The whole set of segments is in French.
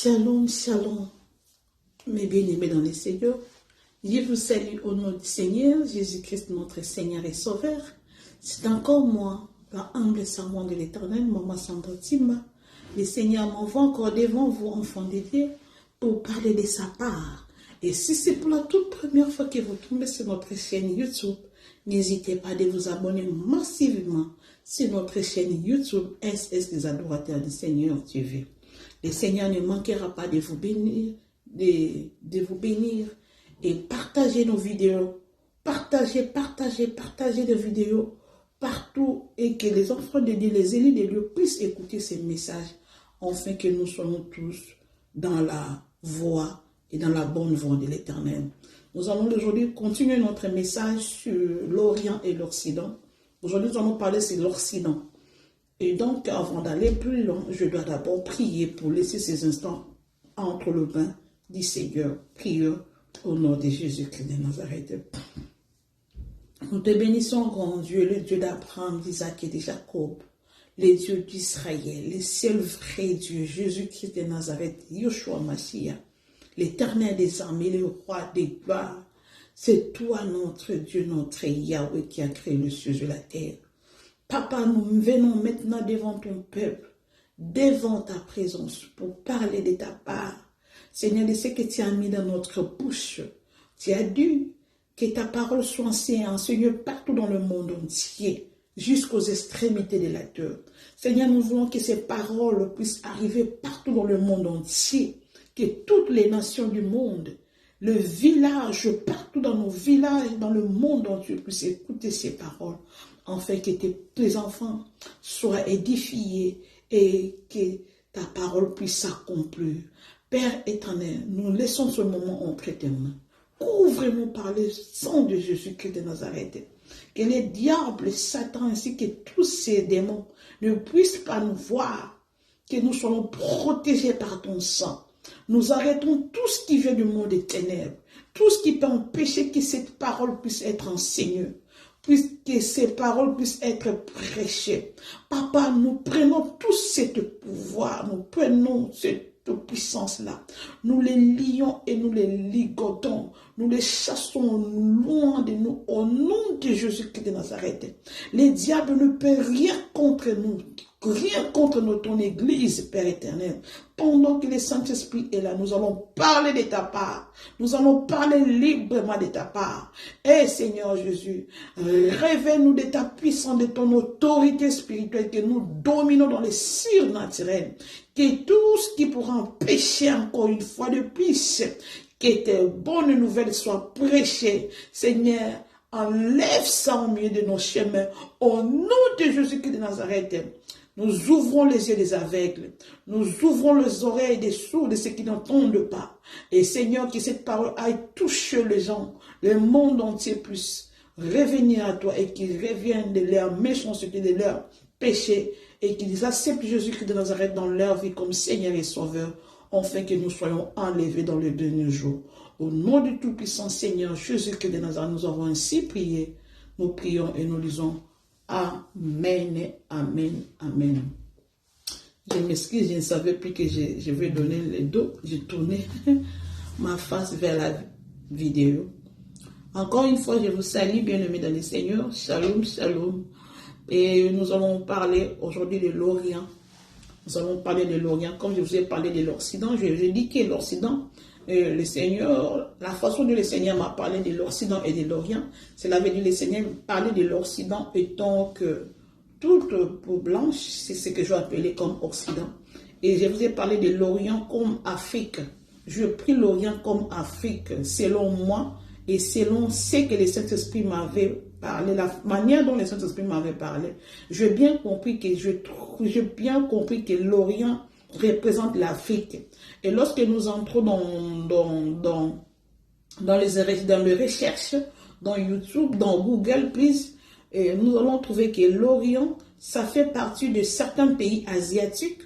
Shalom, shalom, mes bien-aimés dans les Seigneurs. Je vous salue au nom du Seigneur, Jésus-Christ, notre Seigneur et Sauveur. C'est encore moi, la humble servante de l'Éternel, Maman Sandra Tima. Le Seigneur m'envoie encore devant vous, enfants de Dieu, pour parler de sa part. Et si c'est pour la toute première fois que vous tombez sur notre chaîne YouTube, n'hésitez pas à vous abonner massivement sur notre chaîne YouTube SS des Adorateurs du Seigneur TV. Le Seigneur ne manquera pas de vous bénir, de vous bénir et partagez nos vidéos. Partagez nos vidéos partout et que les enfants de Dieu, les élus de Dieu puissent écouter ces messages afin que nous soyons tous dans la voie et dans la bonne voie de l'Éternel. Nous allons aujourd'hui continuer notre message sur l'Orient et l'Occident. Aujourd'hui, nous allons parler sur l'Occident. Et donc, avant d'aller plus loin, je dois d'abord prier pour laisser ces instants entre le bain du Seigneur. Prions au nom de Jésus-Christ de Nazareth. Nous te bénissons, grand Dieu, le Dieu d'Abraham, d'Isaac et de Jacob, le Dieu d'Israël, le seul vrai Dieu, Jésus-Christ de Nazareth, Yoshua Mashiach, l'Éternel des armées, le roi des gloires. C'est toi, notre Dieu, notre Yahweh, qui a créé le ciel et la terre. Papa, nous venons maintenant devant ton peuple, devant ta présence, pour parler de ta part. Seigneur, de ce que tu as mis dans notre bouche, tu as dit que ta parole soit enseignée partout dans le monde entier, jusqu'aux extrémités de la terre. Seigneur, nous voulons que ces paroles puissent arriver partout dans le monde entier, que toutes les nations du monde, le village, partout dans nos villages, dans le monde entier, puissent écouter ces paroles, afin que tes enfants soient édifiés et que ta parole puisse s'accomplir. Père éternel, nous laissons ce moment entre tes mains. Couvre-nous par le sang de Jésus-Christ de Nazareth. Que les diables, Satan ainsi que tous ces démons ne puissent pas nous voir. Que nous soyons protégés par ton sang. Nous arrêtons tout ce qui vient du monde des ténèbres. Tout ce qui peut empêcher que cette parole puisse être enseignée. Que ces paroles puissent être prêchées. Papa, nous prenons tout ce pouvoir, nous prenons cette puissance-là. Nous les lions et nous les ligotons. Nous les chassons loin de nous au nom de Jésus-Christ de Nazareth. Les diables ne peuvent rien contre nous. Rien contre ton Église, Père éternel. Pendant que le Saint-Esprit est là, nous allons parler de ta part. Nous allons parler librement de ta part. Et Seigneur Jésus, révèle-nous de ta puissance, de ton autorité spirituelle, que nous dominons dans les surnaturels. Que tout ce qui pourra empêcher encore une fois de plus, que tes bonnes nouvelles soient prêchées. Seigneur, enlève ça au milieu de nos chemins. Au nom de Jésus-Christ de Nazareth. Nous ouvrons les yeux des aveugles. Nous ouvrons les oreilles des sourds, de ceux qui n'entendent pas. Et Seigneur, que cette parole aille toucher les gens, le monde entier puisse revenir à toi et qu'ils reviennent de leur méchanceté, de leur péché et qu'ils acceptent Jésus-Christ de Nazareth dans leur vie comme Seigneur et Sauveur, afin que nous soyons enlevés dans le dernier jour. Au nom du Tout-Puissant Seigneur Jésus-Christ de Nazareth, nous avons ainsi prié. Nous prions et nous lisons. Amen, amen, amen. Je m'excuse, je ne savais plus que je vais donner le dos. J'ai tourné ma face vers la vidéo. Encore une fois, je vous salue, bien-aimés dans le Seigneur. Shalom, shalom. Et nous allons parler aujourd'hui de l'Orient. Nous allons parler de l'Orient. Comme je vous ai parlé de l'Occident, je vous ai dit que l'Occident, le Seigneur, la façon dont le Seigneur m'a parlé de l'Occident et de l'Orient, cela veut dire le Seigneur parlait de l'Occident étant que toute peau blanche, c'est ce que je vais appeler comme Occident. Et je vous ai parlé de l'Orient comme Afrique. Je prie l'Orient comme Afrique, selon moi, et selon ce que le Saint-Esprit m'avait parlé, la manière dont le Saint-Esprit m'avait parlé. J'ai bien compris que l'Orient représente l'Afrique. Et lorsque nous entrons dans les recherches, dans YouTube, dans Google, nous allons trouver que l'Orient, ça fait partie de certains pays asiatiques,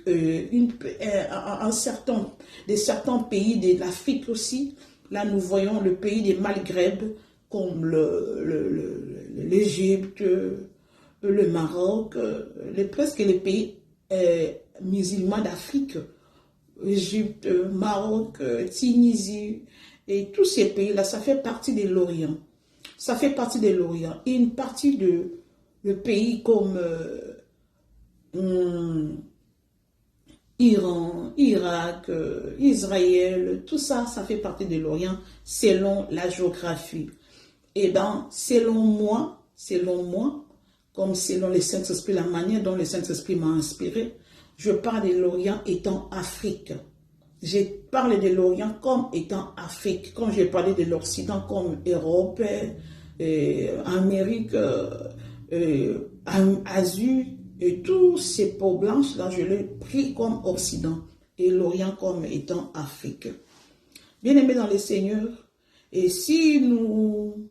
certains pays de l'Afrique aussi. Là, nous voyons le pays des Maghreb, comme l'Égypte, le Maroc, presque les pays musulmans d'Afrique. Égypte, Maroc, Tunisie, et tous ces pays-là, ça fait partie de l'Orient. Ça fait partie de l'Orient. Et une partie de pays comme Iran, Irak, Israël, tout ça, ça fait partie de l'Orient selon la géographie. Et bien, selon moi, comme selon le Saint-Esprit, la manière dont le Saint-Esprit m'a inspiré, je parle de l'Orient étant Afrique. Je parle de l'Orient comme étant Afrique. Quand j'ai parlé de l'Occident comme Europe, Amérique, Asie, et tous ces peaux blanches-là, je les pris comme Occident et l'Orient comme étant Afrique. Bien-aimés dans le Seigneur, et si nous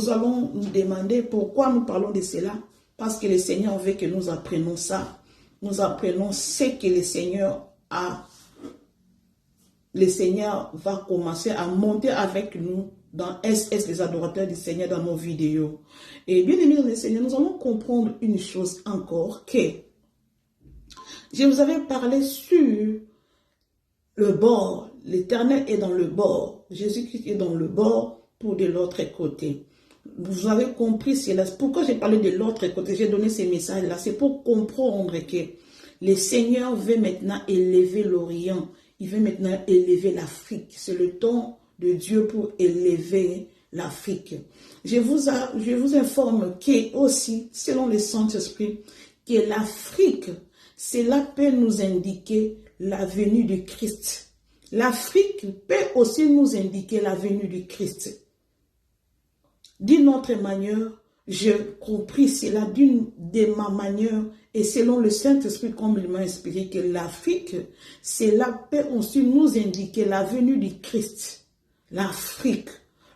allons nous demander pourquoi nous parlons de cela, parce que le Seigneur veut que nous apprenions ça. Nous apprenons ce que le Seigneur a. Le Seigneur va commencer à monter avec nous dans SS, les adorateurs du Seigneur, dans nos vidéos. Et bien aimés dans le Seigneur, nous allons comprendre une chose encore, que je vous avais parlé sur le bord. L'Éternel est dans le bord. Jésus-Christ est dans le bord pour de l'autre côté. Vous avez compris cela. Pourquoi j'ai parlé de l'autre côté? J'ai donné ces messages-là. C'est pour comprendre que le Seigneur veut maintenant élever l'Orient. Il veut maintenant élever l'Afrique. C'est le temps de Dieu pour élever l'Afrique. Je vous informe que aussi, selon le Saint-Esprit, que l'Afrique, cela peut nous indiquer la venue du Christ. L'Afrique peut aussi nous indiquer la venue du Christ. D'une autre manière, j'ai compris cela de ma manière et selon le Saint-Esprit comme il m'a inspiré que l'Afrique, cela peut aussi nous indiquer la venue du Christ. L'Afrique,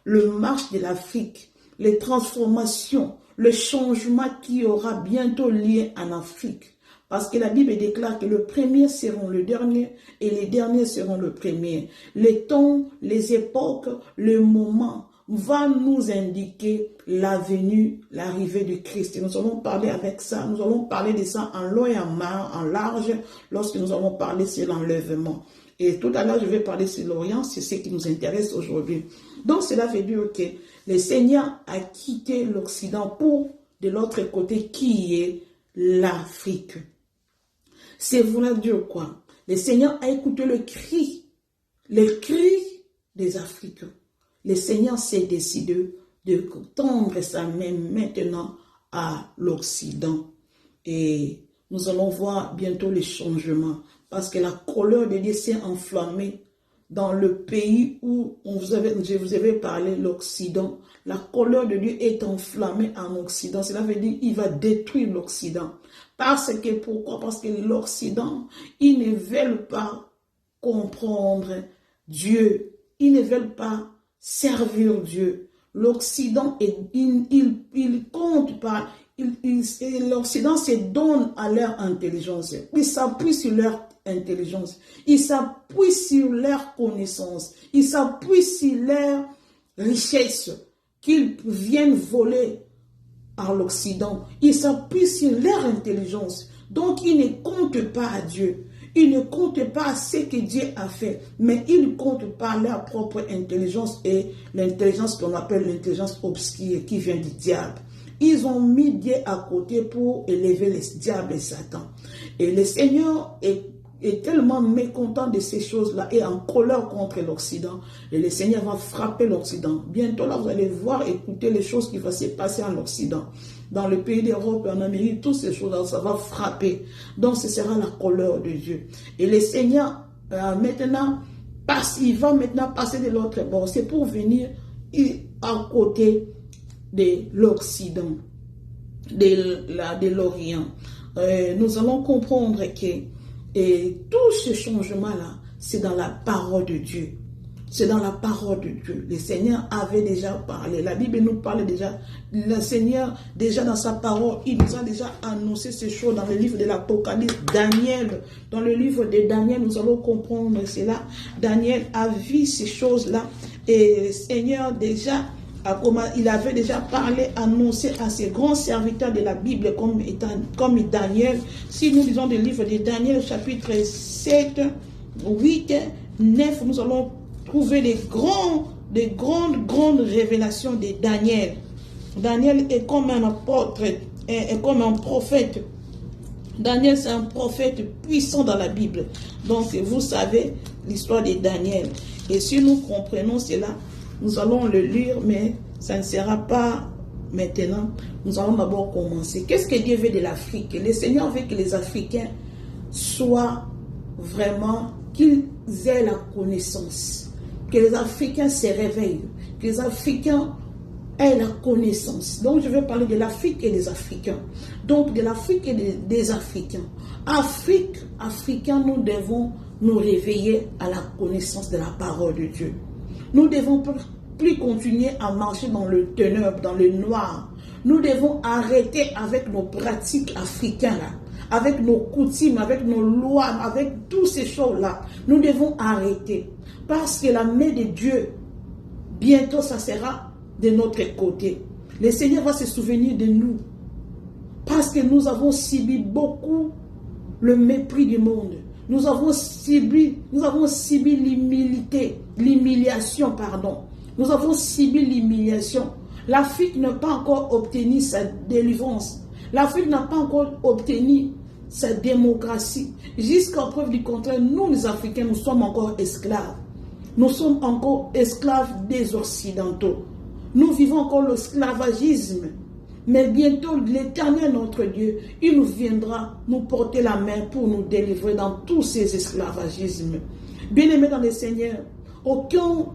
le marche de l'Afrique, les transformations, le changement qui aura bientôt lieu en Afrique. Parce que la Bible déclare que le premier seront le dernier et les derniers seront le premier. Les temps, les époques, le moment va nous indiquer la venue, l'arrivée du Christ. Et nous allons parler avec ça, nous allons parler de ça en long et en large lorsque nous allons parler sur l'enlèvement. Et tout à l'heure, je vais parler sur l'Orient, c'est ce qui nous intéresse aujourd'hui. Donc, cela veut dire que le Seigneur a quitté l'Occident pour de l'autre côté qui est l'Afrique. C'est vouloir dire quoi? Le Seigneur a écouté le cri des Africains. Le Seigneur s'est décidé de tendre sa main maintenant à l'Occident. Et nous allons voir bientôt les changements. Parce que la colère de Dieu s'est enflammée dans le pays où je vous avais parlé, l'Occident. La colère de Dieu est enflammée en Occident. Cela veut dire qu'il va détruire l'Occident. Pourquoi? Parce que l'Occident, ils ne veulent pas comprendre Dieu. Ils ne veulent pas servir Dieu. L'Occident, il compte pas. L'Occident se donne à leur intelligence. Ils s'appuient sur leur intelligence. Ils s'appuient sur leur connaissance. Ils s'appuient sur leur richesse qu'ils viennent voler à l'Occident. Ils s'appuient sur leur intelligence. Donc, ils ne comptent pas à Dieu. Ils ne comptent pas ce que Dieu a fait, mais ils ne comptent pas leur propre intelligence et l'intelligence qu'on appelle l'intelligence obscure qui vient du diable. Ils ont mis Dieu à côté pour élever les diables et Satan. Et le Seigneur est tellement mécontent de ces choses-là et en colère contre l'Occident. Et le Seigneur va frapper l'Occident. Bientôt là, vous allez voir, écouter les choses qui vont se passer en Occident. Dans le pays d'Europe, en Amérique, toutes ces choses-là, ça va frapper. Donc, ce sera la colère de Dieu. Et le Seigneur, il va maintenant passer de l'autre bord. C'est pour venir à côté de l'Occident, de l'Orient. Nous allons comprendre que tout ce changement-là, c'est dans la parole de Dieu. C'est dans la parole de Dieu. Le Seigneur avait déjà parlé. La Bible nous parle déjà. Le Seigneur, déjà dans sa parole, il nous a déjà annoncé ces choses dans le livre de l'Apocalypse. Daniel, dans le livre de Daniel, nous allons comprendre cela. Daniel a vu ces choses-là. Et le Seigneur déjà, il avait déjà parlé, annoncé à ses grands serviteurs de la Bible comme Daniel. Si nous lisons le livre de Daniel, chapitre 7, 8, 9, nous allons trouver les grandes révélations de Daniel. Daniel est comme un apôtre, est comme un prophète. Daniel, c'est un prophète puissant dans la Bible. Donc, vous savez l'histoire de Daniel. Et si nous comprenons cela, nous allons le lire, mais ça ne sera pas maintenant. Nous allons d'abord commencer. Qu'est-ce que Dieu veut de l'Afrique? Le Seigneur veut que les Africains soient vraiment, qu'ils aient la connaissance. Que les Africains se réveillent. Que les Africains aient la connaissance. Donc, je vais parler de l'Afrique et des Africains. Donc, de l'Afrique et des Africains. Africains, nous devons nous réveiller à la connaissance de la parole de Dieu. Nous devons plus continuer à marcher dans le ténèbre, dans le noir. Nous devons arrêter avec nos pratiques africaines, là, avec nos coutumes, avec nos lois, avec toutes ces choses-là. Nous devons arrêter. Parce que la main de Dieu, bientôt, ça sera de notre côté. Le Seigneur va se souvenir de nous. Parce que nous avons subi beaucoup le mépris du monde. Nous avons subi l'humiliation, pardon. Nous avons subi l'humiliation. L'Afrique n'a pas encore obtenu sa délivrance. L'Afrique n'a pas encore obtenu sa démocratie. Jusqu'à preuve du contraire, nous les Africains, nous sommes encore esclaves. Nous sommes encore esclaves des Occidentaux. Nous vivons encore l'esclavagisme. Mais bientôt, l'Éternel, notre Dieu, il nous viendra nous porter la main pour nous délivrer dans tous ces esclavagismes. Bien-aimés dans le Seigneur, aucun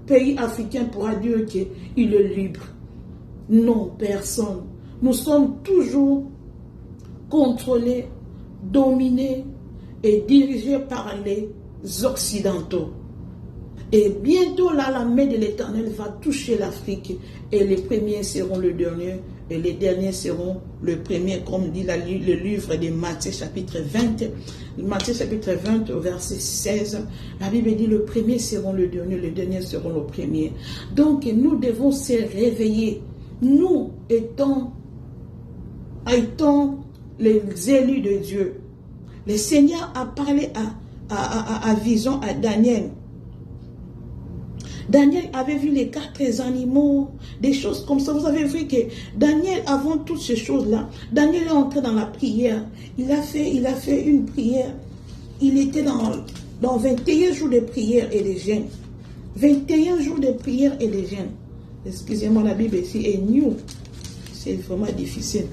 pays africain pourra dire qu'il est libre. Non, personne. Nous sommes toujours contrôlés, dominés et dirigés par les Occidentaux. Et bientôt, là, la main de l'Éternel va toucher l'Afrique. Et les premiers seront les derniers. Et les derniers seront le premier, comme dit le livre de Matthieu chapitre 20. Matthieu chapitre 20 au verset 16. La Bible dit le premier seront le dernier, les derniers seront le premier. Donc nous devons se réveiller. Nous étant les élus de Dieu. Le Seigneur a parlé à vision à Daniel. Daniel avait vu les 4 animaux, des choses comme ça. Vous avez vu que Daniel, avant toutes ces choses-là, Daniel est entré dans la prière. Il a fait une prière. Il était dans 21 jours de prière et de jeûne. 21 jours de prière et de jeûne. Excusez-moi, la Bible ici est new. C'est vraiment difficile.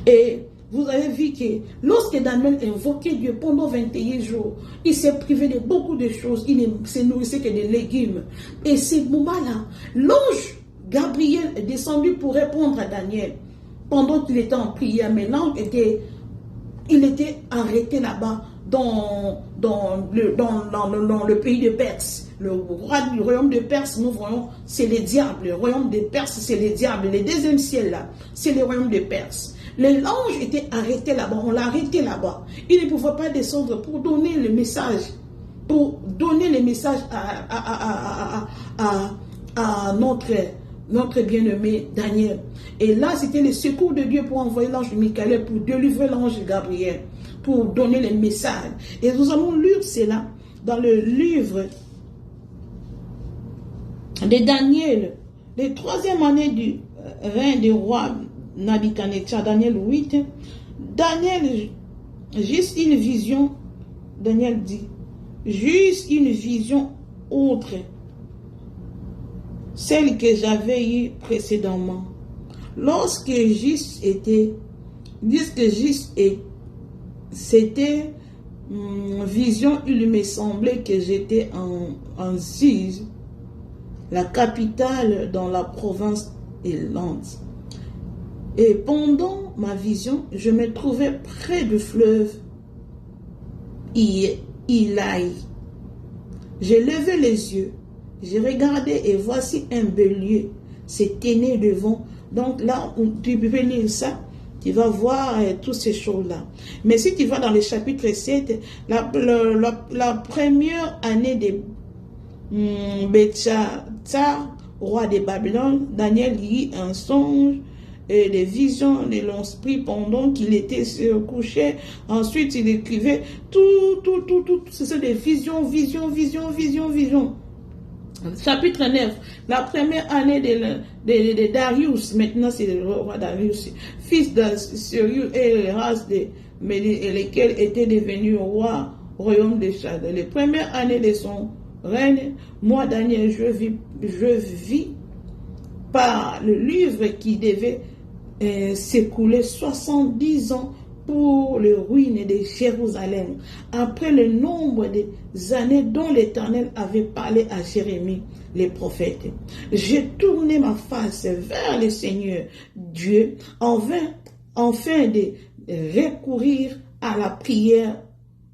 Et vous avez vu que lorsque Daniel invoquait Dieu pendant 21 jours, il s'est privé de beaucoup de choses. Il ne se nourrissait que des légumes. Et ces moments-là, l'ange Gabriel est descendu pour répondre à Daniel pendant qu'il était en prière. Mais l'ange était arrêté là-bas dans le pays de Perse. Le royaume de Perse, nous voyons, c'est les diables. Le royaume de Perse, c'est les diables. Le deuxième ciel, là, c'est le royaume de Perse. L'ange était arrêté là-bas, on l'a arrêté là-bas. Il ne pouvait pas descendre pour donner le message, à notre bien-aimé Daniel. Et là, c'était le secours de Dieu pour envoyer l'ange Michael, pour délivrer l'ange Gabriel, pour donner le message. Et nous allons lire cela dans le livre de Daniel, la 3e année du règne du roi Nabuchodonosor, Daniel 8. Daniel, juste une vision, Daniel dit, juste une vision autre, celle que j'avais eue précédemment. Lorsque c'était vision, il me semblait que j'étais en Suse, la capitale dans la province Irlande. Et pendant ma vision, je me trouvais près du fleuve Ilaï. J'ai levé les yeux, j'ai regardé et voici un bélier se tenait devant. Donc là, tu peux lire ça, tu vas voir toutes ces choses-là. Mais si tu vas dans le chapitre 7, la première année de Belshazzar, roi de Babylone, Daniel lit un songe des visions de l'esprit pendant qu'il était couché. Ensuite, il écrivait tout. C'est des visions. Chapitre 9, la première année de Darius, maintenant c'est le roi Darius, fils de Cyrus et les races lesquels étaient devenus rois, royaume de Chad. Les premières années de son règne, moi Daniel, je vis par le livre qui devait s'écouler 70 ans pour les ruines de Jérusalem, après le nombre des années dont l'Éternel avait parlé à Jérémie, les prophètes. J'ai tourné ma face vers le Seigneur Dieu, afin de recourir à la prière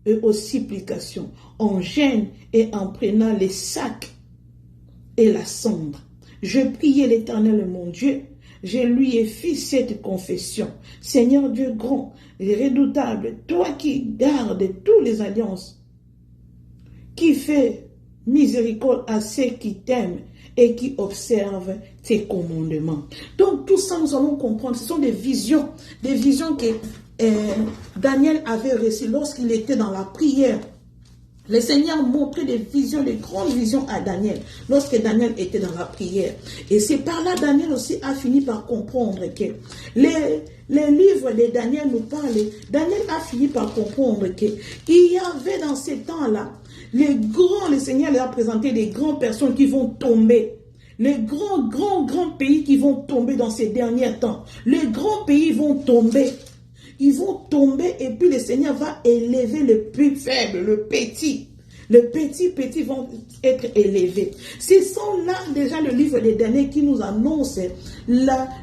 et aux supplications, en jeûne et en prenant les sacs et la cendre. Je priais l'Éternel mon Dieu. Je lui ai fait cette confession. Seigneur Dieu grand et redoutable, toi qui gardes toutes les alliances, qui fais miséricorde à ceux qui t'aiment et qui observent tes commandements. Donc tout ça, nous allons comprendre. Ce sont des visions que Daniel avait reçues lorsqu'il était dans la prière. Le Seigneur montrait des visions, des grandes visions à Daniel, lorsque Daniel était dans la prière. Et c'est par là Daniel aussi a fini par comprendre que les livres de Daniel nous parlent. Daniel a fini par comprendre qu'il y avait dans ces temps-là, le Seigneur leur a présenté des grandes personnes qui vont tomber. Les grands pays qui vont tomber dans ces derniers temps. Les grands pays vont tomber. Ils vont tomber et puis le Seigneur va élever le plus faible, le petit. Le petit vont être élevés. Ce sont là déjà le livre des derniers qui nous annonce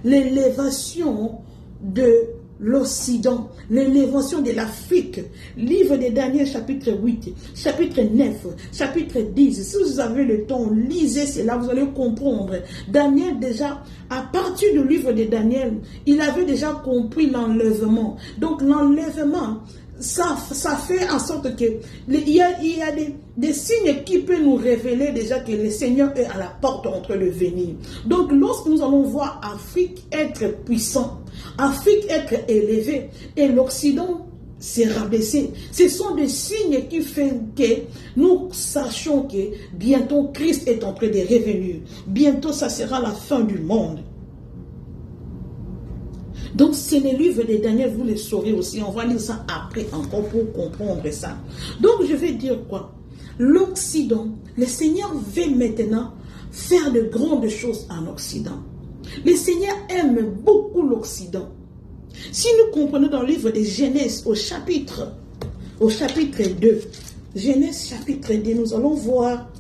l'élévation de l'Occident, l'élévation de l'Afrique. Livre des derniers, chapitre 8, chapitre 9, chapitre 10. Si vous avez le temps, lisez cela, vous allez comprendre. Daniel déjà, à partir du livre de Daniel, il avait déjà compris l'enlèvement. Donc l'enlèvement, ça fait en sorte que il y a des signes qui peuvent nous révéler déjà que le Seigneur est à la porte entre le venir. Donc lorsque nous allons voir Afrique être puissant, Afrique être élevée et l'Occident s'est rabaissé, ce sont des signes qui font que nous sachions que bientôt Christ est en train de revenir. Bientôt ça sera la fin du monde. Donc, c'est le livre de Daniel, vous le saurez aussi. On va lire ça après encore pour comprendre ça. Donc, je vais dire quoi? L'Occident, le Seigneur veut maintenant faire de grandes choses en Occident. Le Seigneur aime beaucoup l'Occident. Si nous comprenons dans le livre de Genèse au chapitre 2, Genèse chapitre 2, nous allons voir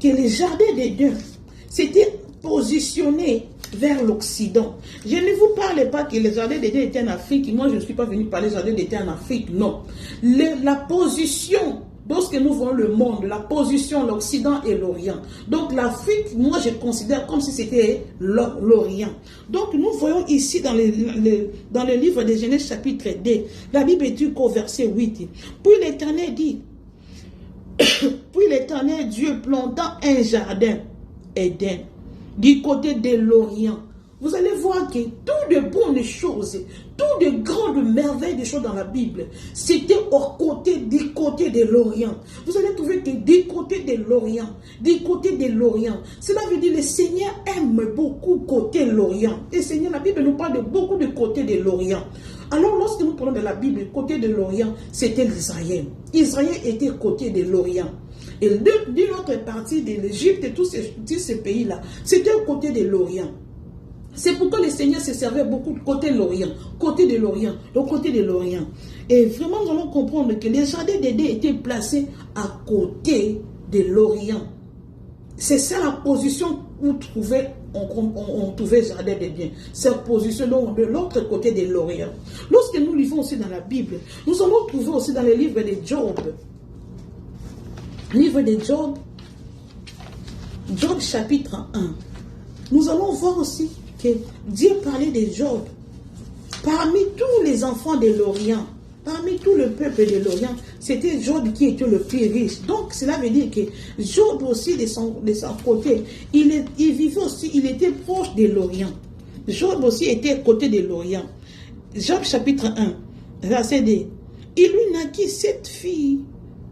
que le jardin d'Éden s'était positionné vers l'Occident. Je ne vous parle pas que les jardins d'Éden étaient en Afrique. Moi, je ne suis pas venu parler des jardins d'Éden en Afrique. Non. La position, lorsque nous voyons le monde, la position, l'Occident et l'Orient. Donc, l'Afrique, moi, je considère comme si c'était l'Orient. Donc, nous voyons ici dans le livre de Genèse chapitre 2, la Bible dit qu'au verset 8, puis l'Éternel dit, puis l'Éternel Dieu planta un jardin, Éden, du côté de l'Orient. Vous allez voir que toutes de bonnes choses, toutes de grandes merveilles de choses dans la Bible, c'était du côté de l'Orient. Vous allez trouver que du côté de l'Orient, cela veut dire que le Seigneur aime beaucoup côté l'Orient. Et Seigneur, la Bible nous parle de beaucoup de côté de l'Orient. Alors, lorsque nous parlons de la Bible, côté de l'Orient, c'était l'Israël. Israël était côté de l'Orient. Et d'une autre partie de l'Égypte et tous ces pays-là, c'était au côté de l'Orient. C'est pourquoi le Seigneur se servait beaucoup de côté de l'Orient, le côté de l'Orient. Et vraiment, nous allons comprendre que les jardins d'Éden étaient placés à côté de l'Orient. C'est ça la position où on trouvait jardin d'Éden. Cette position de l'autre côté de l'Orient. Lorsque nous lisons aussi dans la Bible, nous allons trouver aussi dans le livre de Job. Livre de Job, Job chapitre 1. Nous allons voir aussi que Dieu parlait de Job. Parmi tous les enfants de l'Orient, parmi tout le peuple de l'Orient, c'était Job qui était le plus riche. Donc cela veut dire que Job aussi de son côté, il vivait aussi, il était proche de l'Orient. Job aussi était côté de l'Orient. Job chapitre 1, verset 2. Il lui naquit 7 filles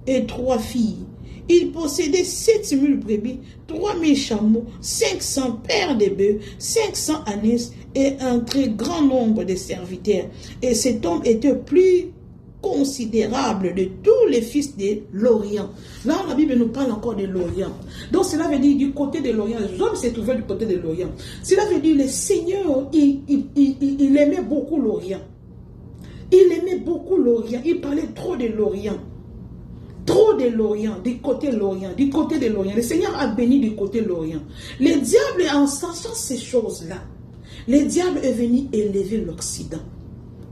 et 3 filles. Il possédait 7000 brebis, 3000 chameaux, 500 paires de bœufs, 500 ânes et un très grand nombre de serviteurs. Et cet homme était plus considérable de tous les fils de l'Orient. Là, la Bible nous parle encore de l'Orient. Donc, cela veut dire du côté de l'Orient. Job s'est trouvé du côté de l'Orient. Cela veut dire le Seigneur, il aimait beaucoup l'Orient. Il aimait beaucoup l'Orient. Il parlait trop de l'Orient. Trop de l'Orient, du côté de l'Orient, du côté de l'Orient. Le Seigneur a béni du côté de l'Orient. Le diable, en sachant ces choses-là, le diable est venu élever l'Occident.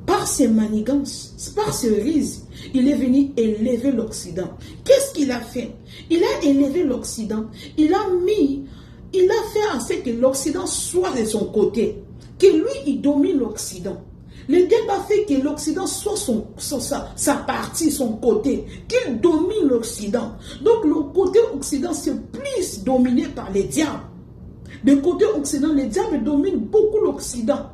Par ses manigances, par ses rises, il est venu élever l'Occident. Qu'est-ce qu'il a fait? Il a élevé l'Occident. Il a fait en sorte que l'Occident soit de son côté. Que lui, il domine l'Occident. Le diable a fait que l'Occident soit sa partie, son côté, qu'il domine l'Occident. Donc le côté Occident, c'est plus dominé par les diables. Du côté Occident, les diables dominent beaucoup l'Occident.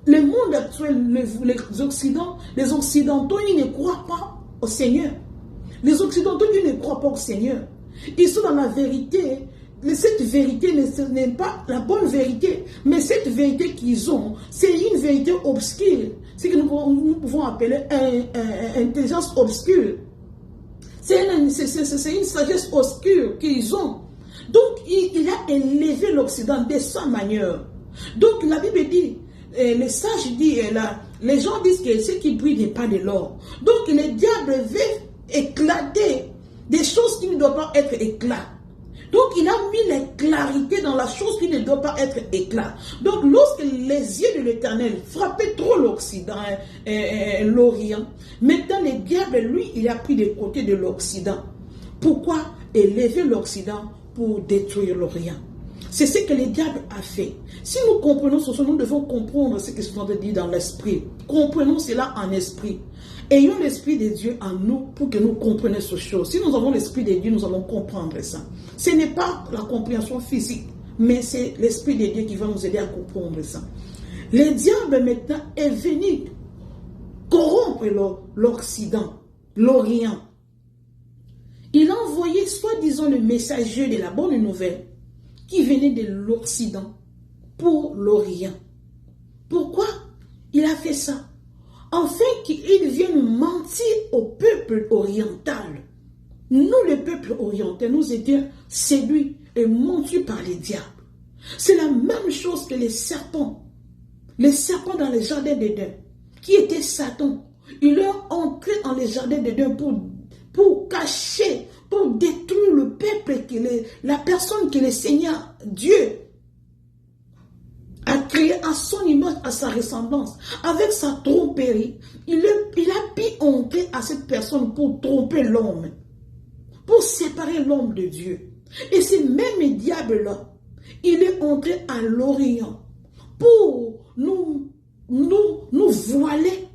Le monde actuel, les Occidentaux, ils ne croient pas au Seigneur. Les Occidentaux, ils ne croient pas au Seigneur. Ils sont dans la vérité. Mais cette vérité n'est pas la bonne vérité. Mais cette vérité qu'ils ont, c'est une vérité obscure. C'est que nous pouvons appeler une intelligence obscure. C'est une sagesse obscure qu'ils ont. Donc, il a élevé l'Occident de sa manière. Donc, la Bible dit, les sages disent, les gens disent que ce qui brille n'est pas de l'or. Donc, le diable veut éclater des choses qui ne doivent pas être éclatés. Donc, il a mis la clarité dans la chose qui ne doit pas être éclat. Donc, lorsque les yeux de l'Éternel frappaient trop l'Occident, l'Orient, maintenant, le diable, lui, il a pris les côtés de l'Occident. Pourquoi élever l'Occident pour détruire l'Orient? C'est ce que le diable a fait. Si nous comprenons ce, nous devons comprendre ce que sont dit dans l'esprit. Comprenons cela en esprit. Ayons l'Esprit de Dieu en nous pour que nous comprenions ces choses. Si nous avons l'Esprit de Dieu, nous allons comprendre ça. Ce n'est pas la compréhension physique, mais c'est l'Esprit de Dieu qui va nous aider à comprendre ça. Le diable maintenant est venu corrompre l'Occident, l'Orient. Il a envoyé soi-disant le messager de la bonne nouvelle qui venait de l'Occident pour l'Orient. Pourquoi il a fait ça? Afin qu'il vienne mentir au peuple oriental. Nous, le peuple oriental, nous étions séduits et mentis par les diables. C'est la même chose que les serpents. Les serpents dans les jardins d'Éden, qui étaient Satan. Il est entré dans les jardins d'Éden pour cacher, pour détruire le peuple, la personne que le Seigneur, Dieu, a créé à son image, à sa ressemblance, avec sa tromperie. Il a pu entrer à cette personne pour tromper l'homme, pour séparer l'homme de Dieu. Et ce même diable-là, il est entré à l'Orient pour nous voiler,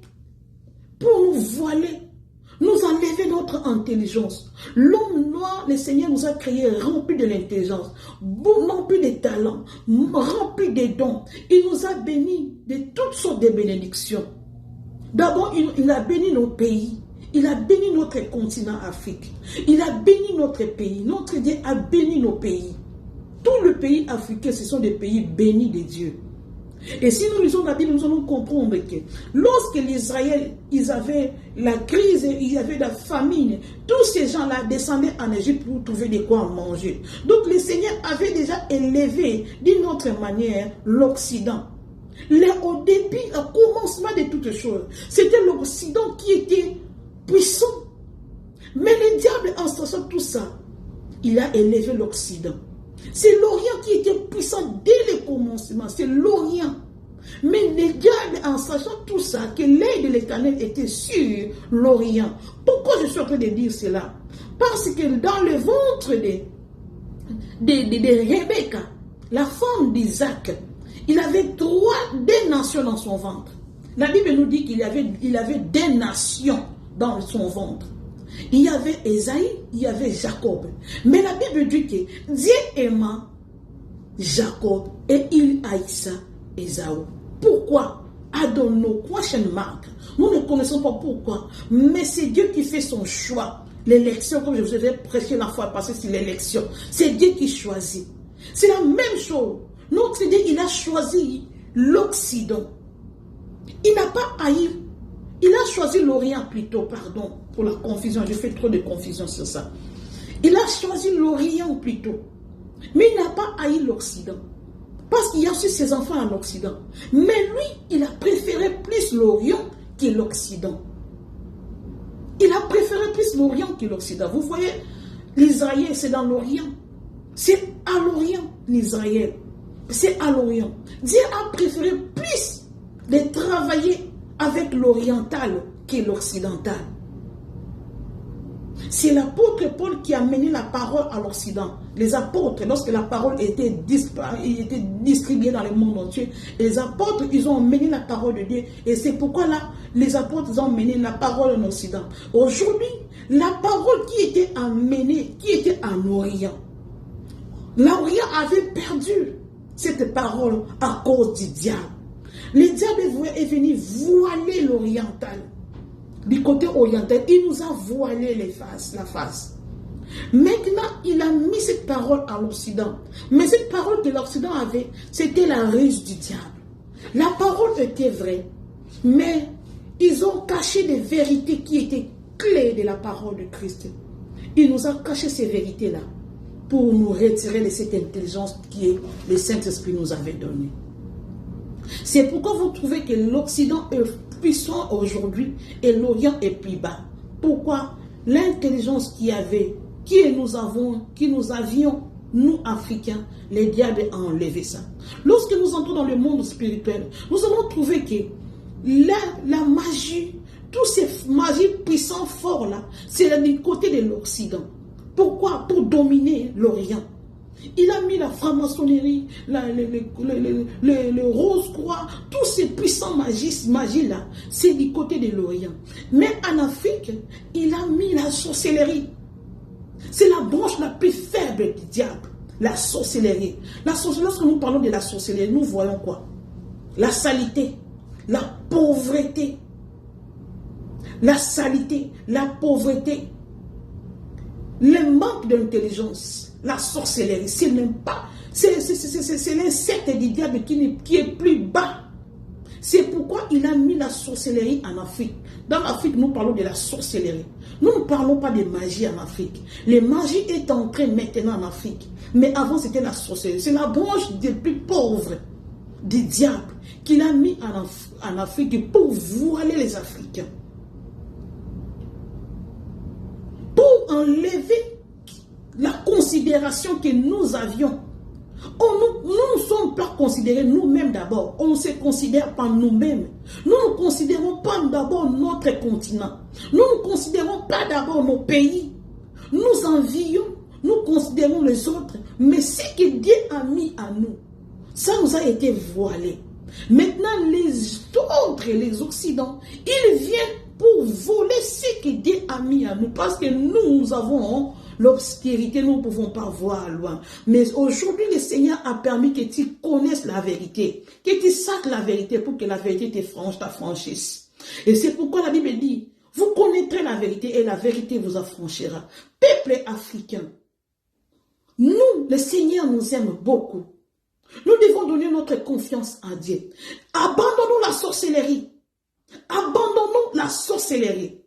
nous enlever notre intelligence. L'homme noir, le Seigneur nous a créé rempli de l'intelligence, rempli de talents, rempli de dons. Il nous a bénis de toutes sortes de bénédictions. D'abord, il a béni nos pays. Il a béni notre continent Afrique. Il a béni notre pays. Notre Dieu a béni nos pays. Tous les pays africains, ce sont des pays bénis de Dieu. Et si nous lisons la Bible, nous allons comprendre que lorsque l'Israël, ils avaient la crise, ils avaient la famine, tous ces gens-là descendaient en Égypte pour trouver de quoi manger. Donc le Seigneur avait déjà élevé d'une autre manière l'Occident. Au début, au commencement de toutes choses, c'était l'Occident qui était puissant. Mais le diable, en sachant tout ça, il a élevé l'Occident. C'est l'Orient qui était puissant dès le commencement. C'est l'Orient. Mais le diable, en sachant tout ça, que l'œil de l'Éternel était sur l'Orient. Pourquoi je suis en train de dire cela? Parce que dans le ventre de Rebecca, la femme d'Isaac, il avait deux nations dans son ventre. La Bible nous dit qu'il avait deux nations dans son ventre. Il y avait Esaïe, il y avait Jacob. Mais la Bible dit que Dieu aima Jacob et il haïssa Esaü. pourquoi, dans nos question mark. Nous ne connaissons pas pourquoi, mais c'est Dieu qui fait son choix. L'élection, comme je vous ai prêché la fois passée, c'est l'élection. C'est Dieu qui choisit. C'est la même chose. Notre Dieu, il a choisi l'Occident. Il n'a pas haï. Il a choisi l'Orient plutôt, pardon, pour la confusion. Je fais trop de confusion sur ça. Il a choisi l'Orient plutôt. Mais il n'a pas haï l'Occident. Parce qu'il y a aussi ses enfants en Occident. Mais lui, il a préféré plus l'Orient que l'Occident. Il a préféré plus l'Orient que l'Occident. Vous voyez, l'Israël, c'est dans l'Orient. C'est à l'Orient, l'Israël. C'est à l'Orient. Dieu a préféré plus de travailler avec l'oriental que l'occidental. C'est l'apôtre Paul qui a mené la parole à l'Occident. Les apôtres, lorsque la parole était distribuée dans le monde entier, les apôtres, ils ont mené la parole de Dieu. Et c'est pourquoi là, les apôtres ont mené la parole en Occident. Aujourd'hui, la parole qui était amenée, qui était en Orient, l'Orient avait perdu cette parole à cause du diable. Le diable est venu voiler l'oriental. Du côté oriental, il nous a voilé la face. Maintenant, il a mis cette parole à l'Occident. Mais cette parole que l'Occident avait, c'était la ruse du diable. La parole était vraie, mais ils ont caché des vérités qui étaient clés de la parole de Christ. Il nous a caché ces vérités-là pour nous retirer de cette intelligence que le Saint-Esprit nous avait donnée. C'est pourquoi vous trouvez que l'Occident est puissant aujourd'hui et l'Orient est plus bas. Pourquoi? L'intelligence que nous avions, nous Africains, les diables ont enlevé ça. Lorsque nous entrons dans le monde spirituel, nous allons trouver que la magie, tous ces magies puissants forts là, c'est du côté de l'Occident. Pourquoi? Pour dominer l'Orient. Il a mis la franc-maçonnerie, le rose-croix, tous ces puissants magies là, c'est du côté de l'Orient. Mais en Afrique, il a mis la sorcellerie. C'est la branche la plus faible du diable, la sorcellerie. Lorsque nous parlons de la sorcellerie, nous voyons quoi? La saleté, la pauvreté. La saleté, la pauvreté. Le manque d'intelligence, la sorcellerie, c'est même pas, c'est l'insecte du diable qui est plus bas. C'est pourquoi il a mis la sorcellerie en Afrique. Dans l'Afrique, nous parlons de la sorcellerie. Nous ne parlons pas de magie en Afrique. La magie est entrée maintenant en Afrique. Mais avant, c'était la sorcellerie. C'est la branche des plus pauvres du diable qu'il a mis en Afrique pour voiler les Africains. Pour enlever la considération que nous avions. Nous ne sommes pas considérés nous-mêmes d'abord. On ne se considère pas nous-mêmes. Nous ne considérons pas d'abord notre continent. Nous ne considérons pas d'abord nos pays. Nous envions, nous considérons les autres. Mais ce que Dieu a mis à nous, ça nous a été voilé. Maintenant, les autres, les Occidents, ils viennent pour voler ce que Dieu a mis à nous. Parce que nous avons l'obscurité, nous ne pouvons pas voir loin. Mais aujourd'hui, le Seigneur a permis que tu connaisses la vérité. Que tu saches la vérité pour que la vérité t'affranchisse. Et c'est pourquoi la Bible dit, vous connaîtrez la vérité et la vérité vous affranchira. Peuple africain, nous, le Seigneur nous aime beaucoup. Nous devons donner notre confiance à Dieu. Abandonnons la sorcellerie. Abandonnons la sorcellerie.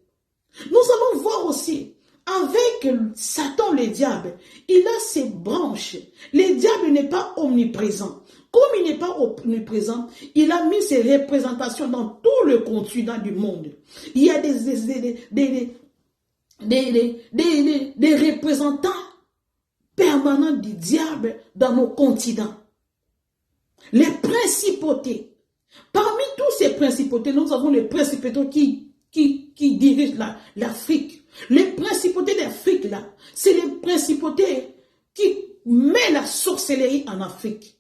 Nous allons voir aussi, avec Satan le diable, il a ses branches. Le diable n'est pas omniprésent. Comme il n'est pas omniprésent, il a mis ses représentations dans tout le continent du monde. Il y a des représentants permanents du diable dans nos continents. Les principautés. Parmi tous ces principautés, nous avons les principautés qui dirigent l'Afrique. Les principautés d'Afrique, là, c'est les principautés qui mettent la sorcellerie en Afrique.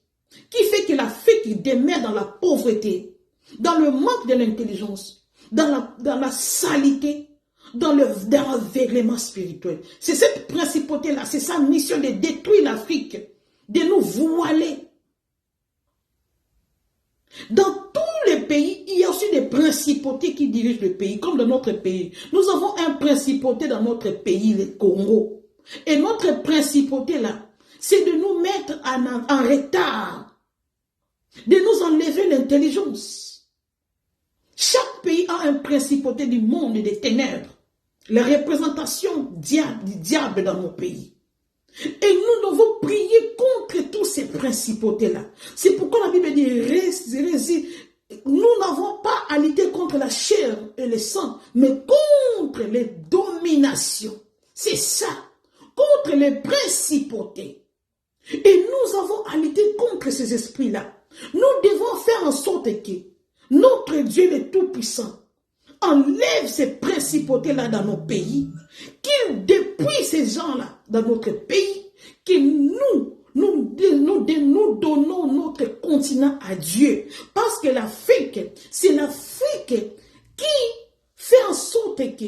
Qui fait que l'Afrique demeure dans la pauvreté, dans le manque de l'intelligence, dans la saleté, dans l'aveuglement spirituel. C'est cette principauté-là, c'est sa mission de détruire l'Afrique, de nous voiler. Dans tous pays, il y a aussi des principautés qui dirigent le pays, comme dans notre pays. Nous avons un principauté dans notre pays, le Congo. Et notre principauté là, c'est de nous mettre en retard, de nous enlever l'intelligence. Chaque pays a un principauté du monde et des ténèbres, la représentation du diable dans nos pays. Et nous devons prier contre tous ces principautés-là. C'est pourquoi la Bible dit, nous n'avons pas à lutter contre la chair et le sang, mais contre les dominations. C'est ça, contre les principautés. Et nous avons à lutter contre ces esprits-là. Nous devons faire en sorte que notre Dieu le Tout-Puissant enlève ces principautés-là dans nos pays, qu'il dépouille ces gens-là dans notre pays, que nous donnons notre continent à Dieu. Parce que l'Afrique, c'est l'Afrique qui fait en sorte que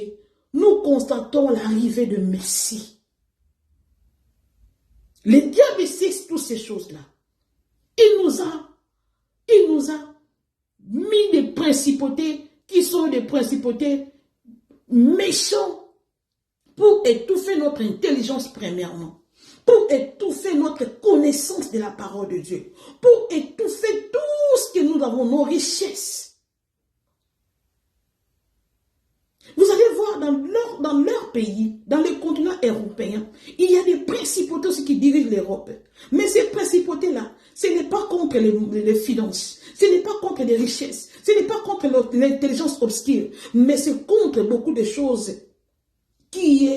nous constatons l'arrivée de Messie. Le diable sait toutes ces choses-là. Il nous a mis des principautés qui sont des principautés méchants pour étouffer notre intelligence premièrement, pour étouffer notre connaissance de la parole de Dieu, pour étouffer tout ce que nous avons, nos richesses. Vous allez voir dans leur pays, dans le continent européen, il y a des principautés aussi qui dirigent l'Europe. Mais ces principautés-là, ce n'est pas contre les finances, ce n'est pas contre les richesses, ce n'est pas contre l'intelligence obscure, mais c'est contre beaucoup de choses qui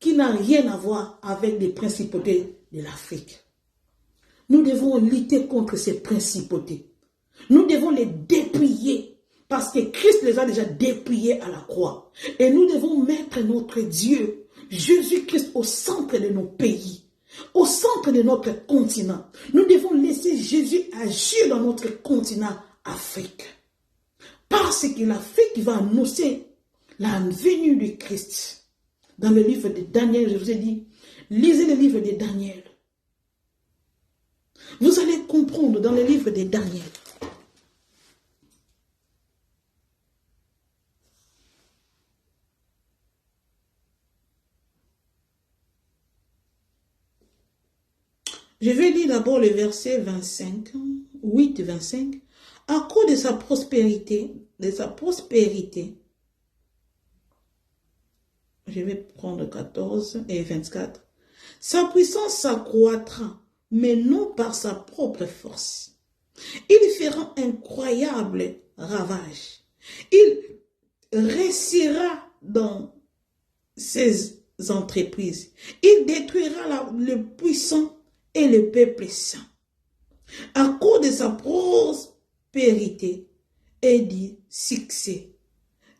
n'ont rien à voir avec les principautés de l'Afrique. Nous devons lutter contre ces principautés. Nous devons les dépouiller. Parce que Christ les a déjà dépouillés à la croix. Et nous devons mettre notre Dieu, Jésus-Christ, au centre de nos pays, au centre de notre continent. Nous devons laisser Jésus agir dans notre continent Afrique. Parce que l'Afrique va annoncer la venue du Christ. Dans le livre de Daniel, je vous ai dit, lisez le livre de Daniel. Vous allez comprendre dans le livre de Daniel. Je vais lire d'abord le verset 25, 8, 25. À cause de sa prospérité, je vais prendre 14 et 24. Sa puissance s'accroîtra, mais non par sa propre force. Il fera incroyable ravage. Il réussira dans ses entreprises. Il détruira le puissant et le peuple saint. À cause de sa prospérité et du succès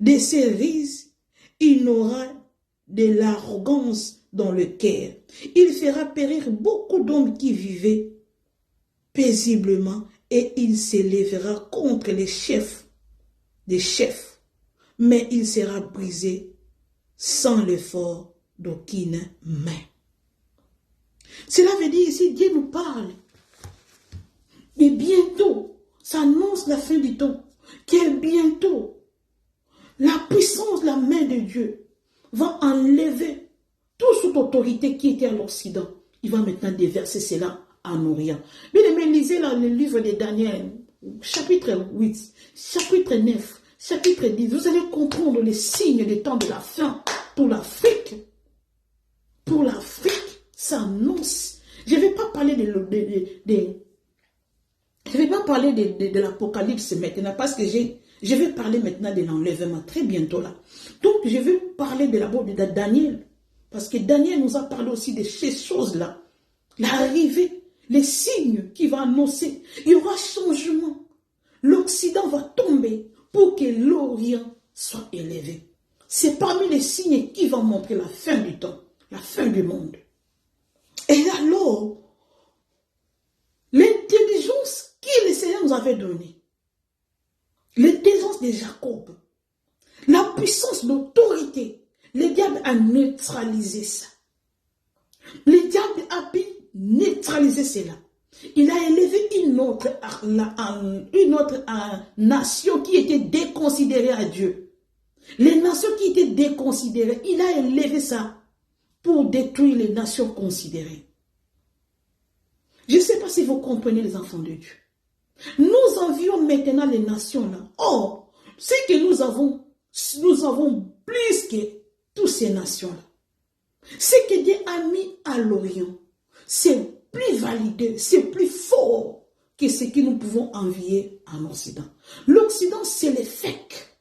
de ses rises, il n'aura de l'arrogance dans le cœur. Il fera périr beaucoup d'hommes qui vivaient paisiblement et il s'élèvera contre les chefs des chefs, mais il sera brisé sans l'effort d'aucune main. Cela veut dire ici, Dieu nous parle. Et bientôt, ça annonce la fin du temps. Que bientôt, la puissance, la main de Dieu va enlever toute cette autorité qui était à l'Occident. Il va maintenant déverser cela en Orient. Bien aimé, lisez là le livre de Daniel, chapitre 8, chapitre 9, chapitre 10. Vous allez comprendre les signes des temps de la fin pour l'Afrique. Pour l'Afrique. Ça annonce. Je ne vais pas parler de l'Apocalypse maintenant parce que je vais parler maintenant de l'enlèvement très bientôt là. Donc je vais parler de Daniel parce que Daniel nous a parlé aussi de ces choses-là. L'arrivée, les signes qui vont annoncer. Il y aura changement. L'Occident va tomber pour que l'Orient soit élevé. C'est parmi les signes qui vont montrer la fin du temps, la fin du monde. Et alors, l'intelligence que le Seigneur nous avait donnée, l'intelligence de Jacob, la puissance, l'autorité, le diable a neutralisé ça. Le diable a pu neutraliser cela. Il a élevé une autre nation qui était déconsidérée à Dieu. Les nations qui étaient déconsidérées, il a élevé ça pour détruire les nations considérées. Je ne sais pas si vous comprenez les enfants de Dieu. Nous envions maintenant les nations là. Or, ce que nous avons plus que toutes ces nations-là. Ce que Dieu a mis à l'Orient, c'est plus validé, c'est plus fort que ce que nous pouvons envier en Occident. L'Occident, c'est les fakes.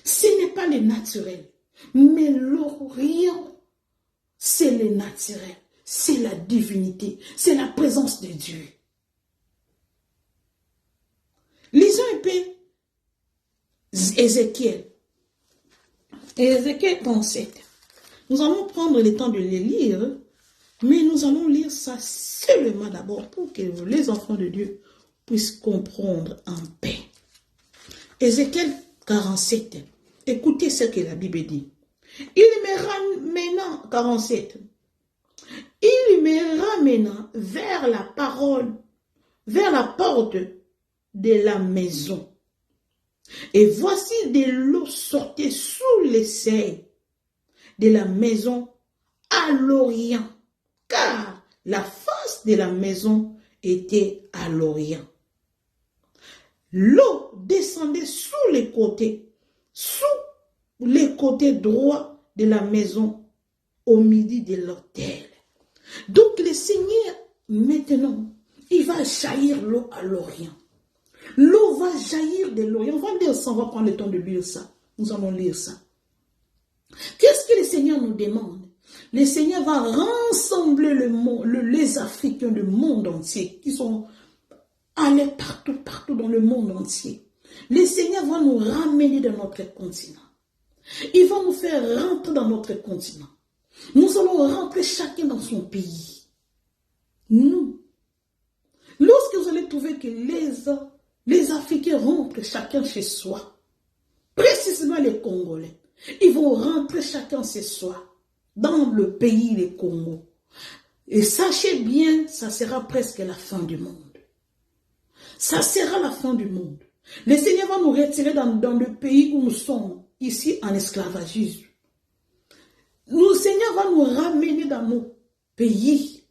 Ce n'est pas le naturel. Mais l'Orient, c'est le naturel. C'est la divinité. C'est la présence de Dieu. Lisons un peu Ézéchiel. Ézéchiel 37. Nous allons prendre le temps de les lire, mais nous allons lire ça seulement d'abord pour que les enfants de Dieu puissent comprendre en paix. Ézéchiel 47. Écoutez ce que la Bible dit. Il me ramena, 47. Il me ramena vers la parole, vers la porte de la maison. Et voici de l'eau sortait sous les seuils de la maison à l'Orient, car la face de la maison était à l'Orient. L'eau descendait sous les côtés droits de la maison au midi de l'autel. Donc le Seigneur, maintenant, il va jaillir l'eau à l'Orient. L'eau va jaillir de l'Orient. On va lire ça, on va prendre le temps de lire ça. Nous allons lire ça. Qu'est-ce que le Seigneur nous demande? Le Seigneur va rassembler les Africains du monde entier, qui sont allés partout dans le monde entier. Le Seigneur va nous ramener dans notre continent. Il va nous faire rentrer dans notre continent. Nous allons rentrer chacun dans son pays. Nous. Lorsque vous allez trouver que les Africains rentrent chacun chez soi, précisément les Congolais, ils vont rentrer chacun chez soi, dans le pays des Congo. Et sachez bien, ça sera presque la fin du monde. Ça sera la fin du monde. Le Seigneur va nous retirer dans le pays où nous sommes, ici en esclavagisme. Le Seigneur va nous ramener dans nos pays.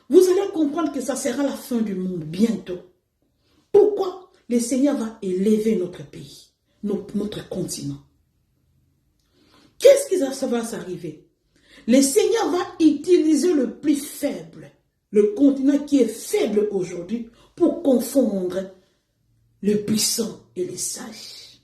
Vous allez comprendre que ça sera la fin du monde bientôt. Pourquoi? Le Seigneur va élever notre pays, notre continent. Qu'est-ce qui va s'arriver? Le Seigneur va utiliser le plus faible, le continent qui est faible aujourd'hui, pour confondre le puissant et les sages.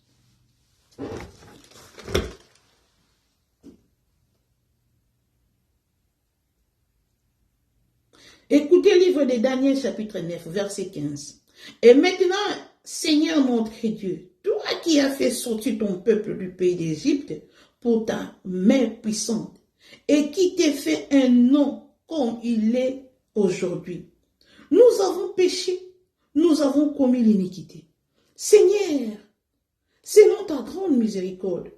Écoutez le livre de Daniel chapitre 9, verset 15. Et maintenant, Seigneur notre Dieu, toi qui as fait sortir ton peuple du pays d'Égypte pour ta main puissante, et qui t'est fait un nom comme il est aujourd'hui. Nous avons péché, nous avons commis l'iniquité. Seigneur, selon ta grande miséricorde,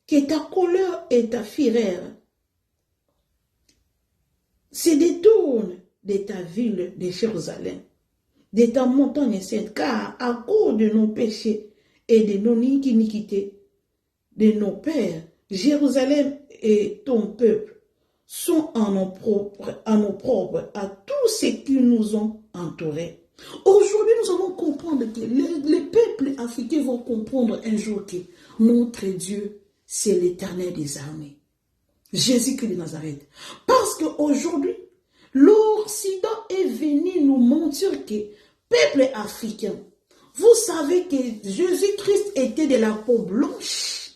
que ta colère et ta fureur se détournent de ta ville de Jérusalem, de ta montagne sainte, car à cause de nos péchés et de nos iniquités, de nos pères, Jérusalem et ton peuple sont en opprobre à tous ceux qui nous ont entourés. Aujourd'hui, nous allons comprendre que les peuples africains vont comprendre un jour que notre Dieu, c'est l'Éternel des armées. Jésus-Christ de Nazareth. Parce qu'aujourd'hui, l'Occident est venu nous mentir que peuple africain, vous savez que Jésus-Christ était de la peau blanche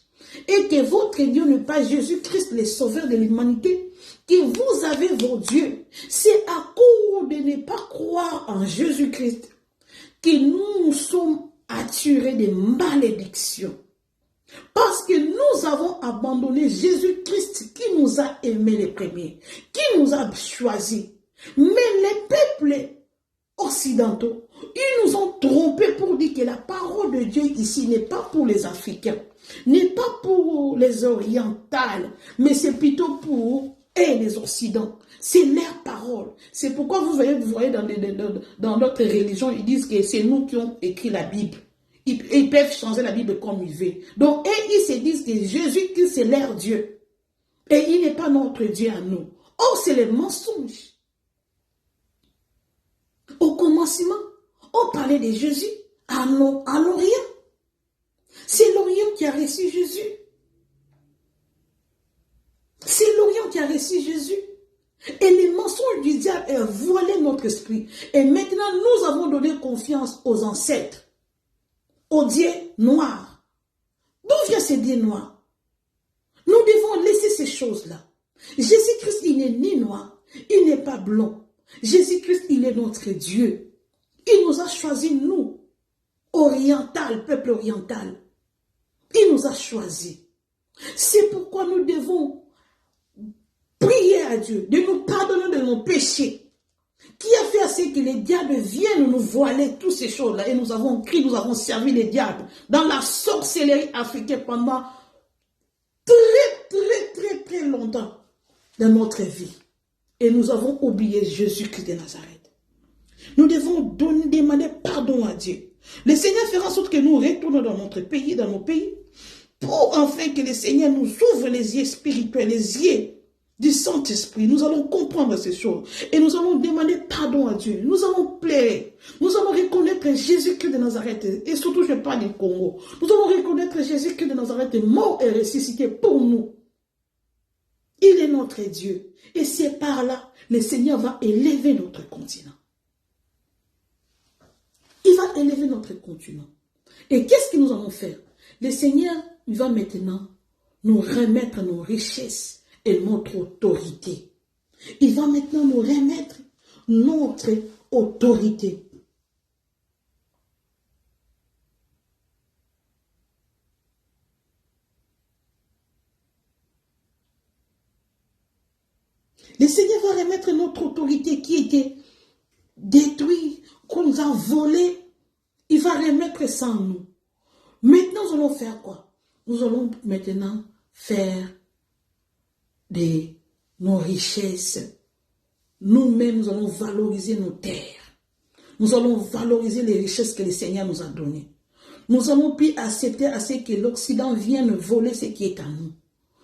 et que votre Dieu n'est pas Jésus-Christ, le sauveur de l'humanité, que vous avez vos dieux. C'est à cause de ne pas croire en Jésus-Christ que nous sommes attirés de malédictions. Parce que nous avons abandonné Jésus-Christ qui nous a aimés les premiers, qui nous a choisis. Mais les peuples occidentaux, ils nous ont trompés pour dire que la parole de Dieu ici n'est pas pour les Africains, n'est pas pour les orientales, mais c'est plutôt pour et les Occidents. C'est leur parole. C'est pourquoi vous voyez dans notre religion, ils disent que c'est nous qui avons écrit la Bible. Ils peuvent changer la Bible comme ils veulent. Donc, ils se disent que Jésus-Christ, c'est leur Dieu. Et il n'est pas notre Dieu à nous. Or, c'est le mensonge. Au commencement, on parlait de Jésus à l'Orient. C'est l'Orient qui a reçu Jésus. C'est l'Orient qui a reçu Jésus. Et les mensonges du diable ont voilé notre esprit. Et maintenant, nous avons donné confiance aux ancêtres, aux dieux noirs. D'où vient ce dieu noir? Nous devons laisser ces choses-là. Jésus-Christ, il n'est ni noir, il n'est pas blanc. Jésus-Christ, il est notre Dieu. Il nous a choisis, nous, oriental, peuple oriental. Il nous a choisis. C'est pourquoi nous devons prier à Dieu de nous pardonner de nos péchés. Qui a fait assez que les diables viennent nous voiler toutes ces choses-là. Et nous avons crié, nous avons servi les diables dans la sorcellerie africaine pendant très longtemps dans notre vie. Et nous avons oublié Jésus-Christ de Nazareth. Nous devons demander pardon à Dieu. Le Seigneur fera en sorte que nous retournons dans notre pays, dans nos pays, pour enfin que le Seigneur nous ouvre les yeux spirituels, les yeux du Saint-Esprit. Nous allons comprendre ces choses et nous allons demander pardon à Dieu. Nous allons plaider. Nous allons reconnaître Jésus-Christ de Nazareth. Et surtout, je parle du Congo. Nous allons reconnaître Jésus-Christ de Nazareth mort et ressuscité pour nous. Il est notre Dieu. Et c'est par là, le Seigneur va élever notre continent. Il va élever notre continent. Et qu'est-ce que nous allons faire? Le Seigneur, il va maintenant nous remettre nos richesses et notre autorité. Il va maintenant nous remettre notre autorité. Le Seigneur va remettre notre autorité qui était détruite, qu'on nous a volée. Il va remettre ça en nous. Maintenant, nous allons faire quoi? Nous allons maintenant faire de nos richesses. Nous-mêmes, nous allons valoriser nos terres. Nous allons valoriser les richesses que le Seigneur nous a données. Nous allons plus accepter à ce que l'Occident vienne voler ce qui est à nous.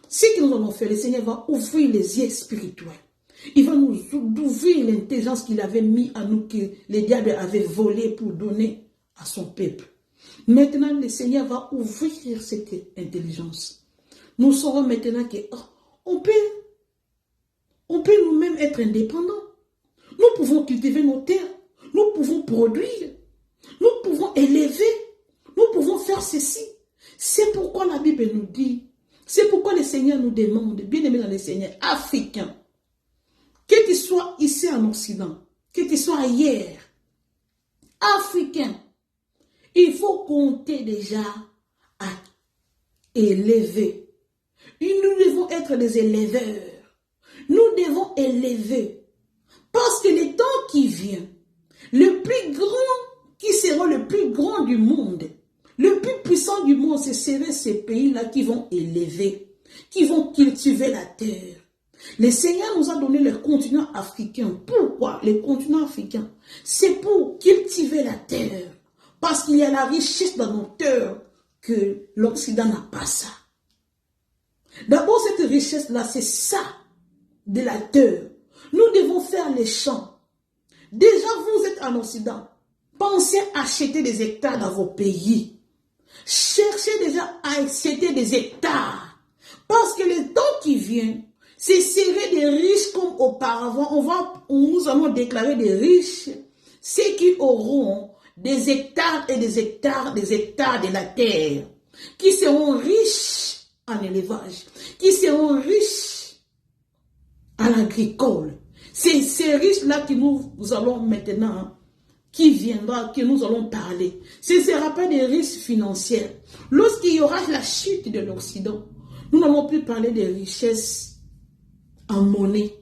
Ce que nous allons faire, le Seigneur va ouvrir les yeux spirituels. Il va nous ouvrir l'intelligence qu'il avait mis à nous, que les diables avaient volé pour donner à son peuple. Maintenant, le Seigneur va ouvrir cette intelligence. Nous saurons maintenant que on peut nous-mêmes être indépendants. Nous pouvons cultiver nos terres. Nous pouvons produire. Nous pouvons élever. Nous pouvons faire ceci. C'est pourquoi la Bible nous dit, c'est pourquoi le Seigneur nous demande, bien aimé dans le Seigneur, africain, que tu sois ici en Occident, que tu sois ailleurs, africain, il faut compter déjà à élever. Nous devons être des éleveurs. Nous devons élever. Parce que le temps qui vient, le plus grand, qui sera le plus grand du monde, le plus puissant du monde, ce seraient ces pays-là qui vont élever, qui vont cultiver la terre. Le Seigneur nous a donné le continent africain. Pourquoi le continent africain? C'est pour cultiver la terre. Parce qu'il y a la richesse dans nos terres que l'Occident n'a pas ça. D'abord, cette richesse-là, c'est ça, de la terre. Nous devons faire les champs. Déjà, vous êtes en Occident. Pensez à acheter des hectares dans vos pays. Cherchez déjà à acheter des hectares. Parce que le temps qui vient, ce serait des riches comme auparavant. Nous allons déclarer des riches, ceux qui auront des hectares et des hectares de la terre, qui seront riches en élevage, qui seront riches en agricole. C'est ces riches-là que nous allons maintenant, qui viendra, que nous allons parler. Ce ne sera pas des riches financiers. Lorsqu'il y aura la chute de l'Occident, nous n'allons plus parler des richesses en monnaie.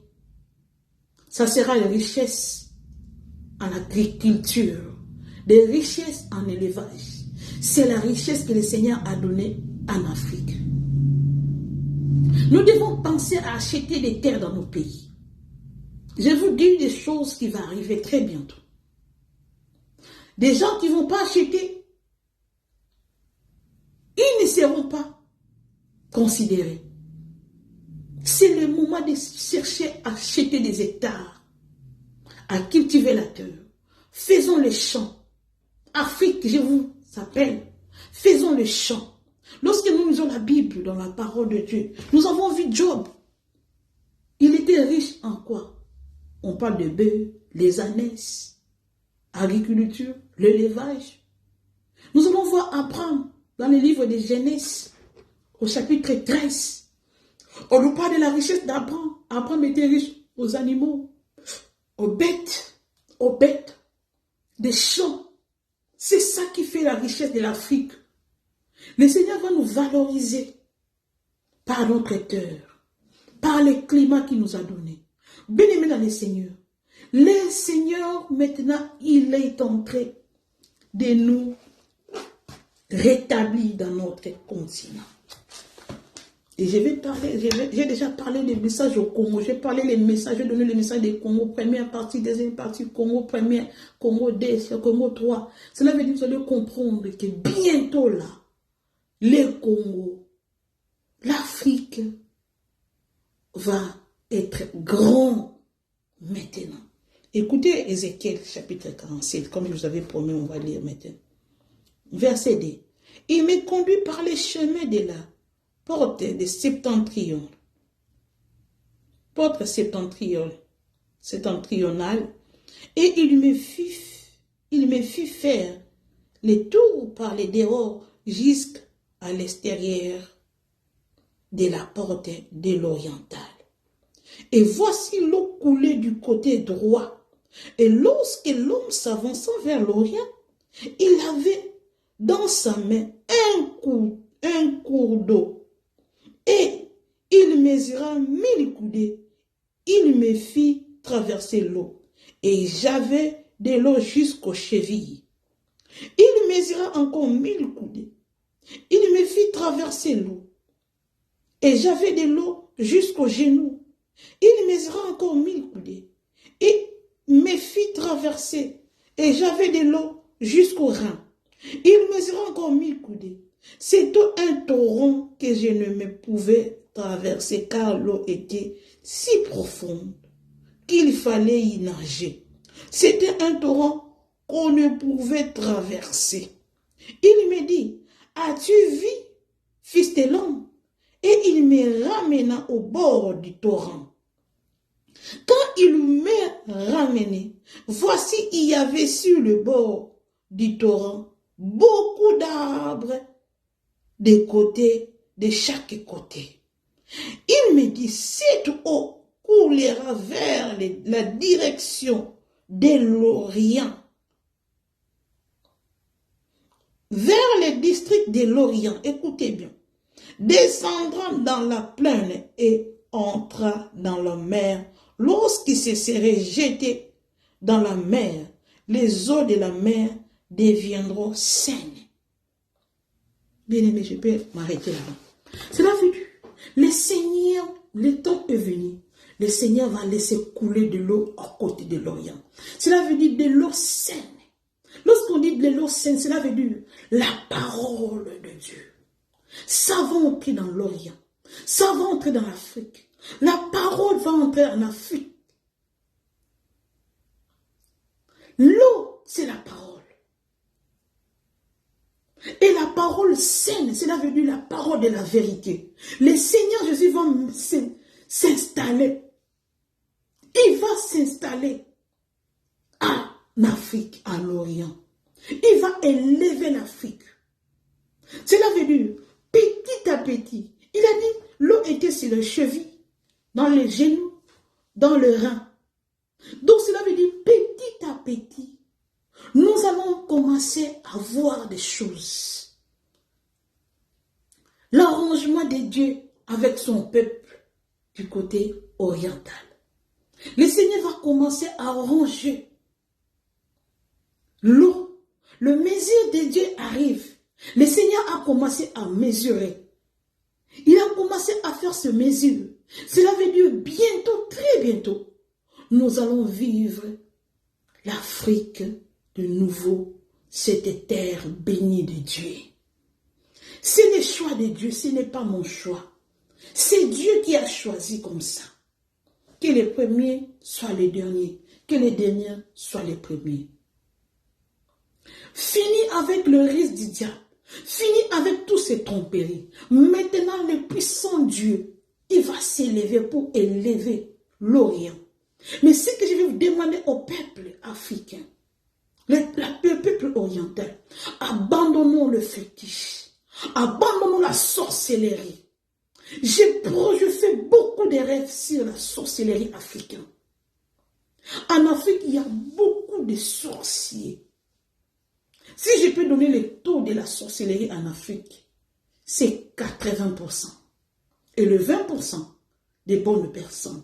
Ça sera des richesses en agriculture, des richesses en élevage. C'est la richesse que le Seigneur a donnée en Afrique. Nous devons penser à acheter des terres dans nos pays. Je vous dis des choses qui vont arriver très bientôt. Des gens qui ne vont pas acheter, ils ne seront pas considérés. C'est le moment de chercher à acheter des hectares, à cultiver la terre. Faisons le champ. Afrique, je vous appelle. Faisons le champ. Lorsque nous lisons la Bible dans la parole de Dieu, nous avons vu Job. Il était riche en quoi? On parle de bœufs, les ânesses, agriculture, l'élevage. Nous allons voir Abraham dans le livre de Genèse, au chapitre 13. On nous parle de la richesse d'Abraham. Abraham était riche aux animaux, aux bêtes, des champs. C'est ça qui fait la richesse de l'Afrique. Le Seigneur va nous valoriser par notre terre, par le climat qu'il nous a donné. Bien-aimés dans le Seigneur, maintenant, il est en train de nous rétablir dans notre continent. Et je vais parler, j'ai déjà parlé des messages au Congo. J'ai parlé les messages, j'ai donné les messages des Congo, première partie, deuxième partie, Congo, première, Congo 2, Congo 3. Cela veut dire que vous allez comprendre que bientôt là, le Congo, l'Afrique va être grand maintenant. Écoutez Ézéchiel chapitre 47, comme je vous avais promis, on va lire maintenant. Verset 2. Il me conduit par les chemins de la porte de septentrion. Porte septentrionale. Et il me fit faire les tours par les dehors jusqu'à l'extérieur de la porte de l'orientale. Et voici l'eau coulait du côté droit. Et lorsque l'homme s'avançant vers l'orient, il avait dans sa main un cours d'eau. Et il mesura 1000 coudées. Il me fit traverser l'eau. Et j'avais de l'eau jusqu'aux chevilles. Il mesura encore 1000 coudées. Il me fit traverser l'eau. Et j'avais de l'eau jusqu'aux genoux. Il mesura encore 1000 coudées. Et me fit traverser. Et j'avais de l'eau jusqu'aux reins. Il mesura encore 1000 coudées. C'était un torrent que je ne me pouvais traverser car l'eau était si profonde qu'il fallait y nager. C'était un torrent qu'on ne pouvait traverser. Il me dit, as-tu vu, fils de l'homme? Et il me ramena au bord du torrent. Quand il me ramené, voici il y avait sur le bord du torrent beaucoup d'arbres de chaque côté. Il me dit, cette eau coulera vers la direction de l'Orient, vers le district de l'Orient, écoutez bien, descendra dans la plaine et entra dans la mer. Lorsqu'il se serait jeté dans la mer, les eaux de la mer deviendront saines. Bien aimé, je peux m'arrêter là-bas. Cela veut dire, le Seigneur, le temps est venu. Le Seigneur va laisser couler de l'eau à côté de l'Orient. Cela veut dire de l'eau saine. Lorsqu'on dit de l'eau saine, cela veut dire la parole de Dieu. Ça va entrer dans l'Orient. Ça va entrer dans l'Afrique. La parole va entrer en Afrique. L'eau, c'est la parole. Et la parole saine, cela veut dire la parole de la vérité. Le Seigneur Jésus va s'installer. Il va s'installer en Afrique, à l'Orient. Il va élever l'Afrique. Cela veut dire, petit à petit, il a dit, l'eau était sur les chevilles, dans les genoux, dans le rein. Donc cela veut dire, petit à petit, nous allons commencer à voir des choses. L'arrangement de Dieu avec son peuple du côté oriental. Le Seigneur va commencer à arranger l'eau. Le mesure de Dieu arrive. Le Seigneur a commencé à mesurer. Il a commencé à faire se mesure. Cela veut dire bientôt, très bientôt, nous allons vivre l'Afrique de nouveau, cette terre bénie de Dieu. C'est le choix de Dieu, ce n'est pas mon choix. C'est Dieu qui a choisi comme ça. Que les premiers soient les derniers, que les derniers soient les premiers. Fini avec le risque du diable. Fini avec tous ces tromperies. Maintenant, le puissant Dieu, il va s'élever pour élever l'Orient. Mais ce que je vais vous demander au peuple africain, le peuple oriental, abandonnons le fétiche, abandonnons la sorcellerie. Je fais beaucoup de rêves sur la sorcellerie africaine. En Afrique, il y a beaucoup de sorciers. Si je peux donner le taux de la sorcellerie en Afrique, c'est 80%. Et le 20% des bonnes personnes.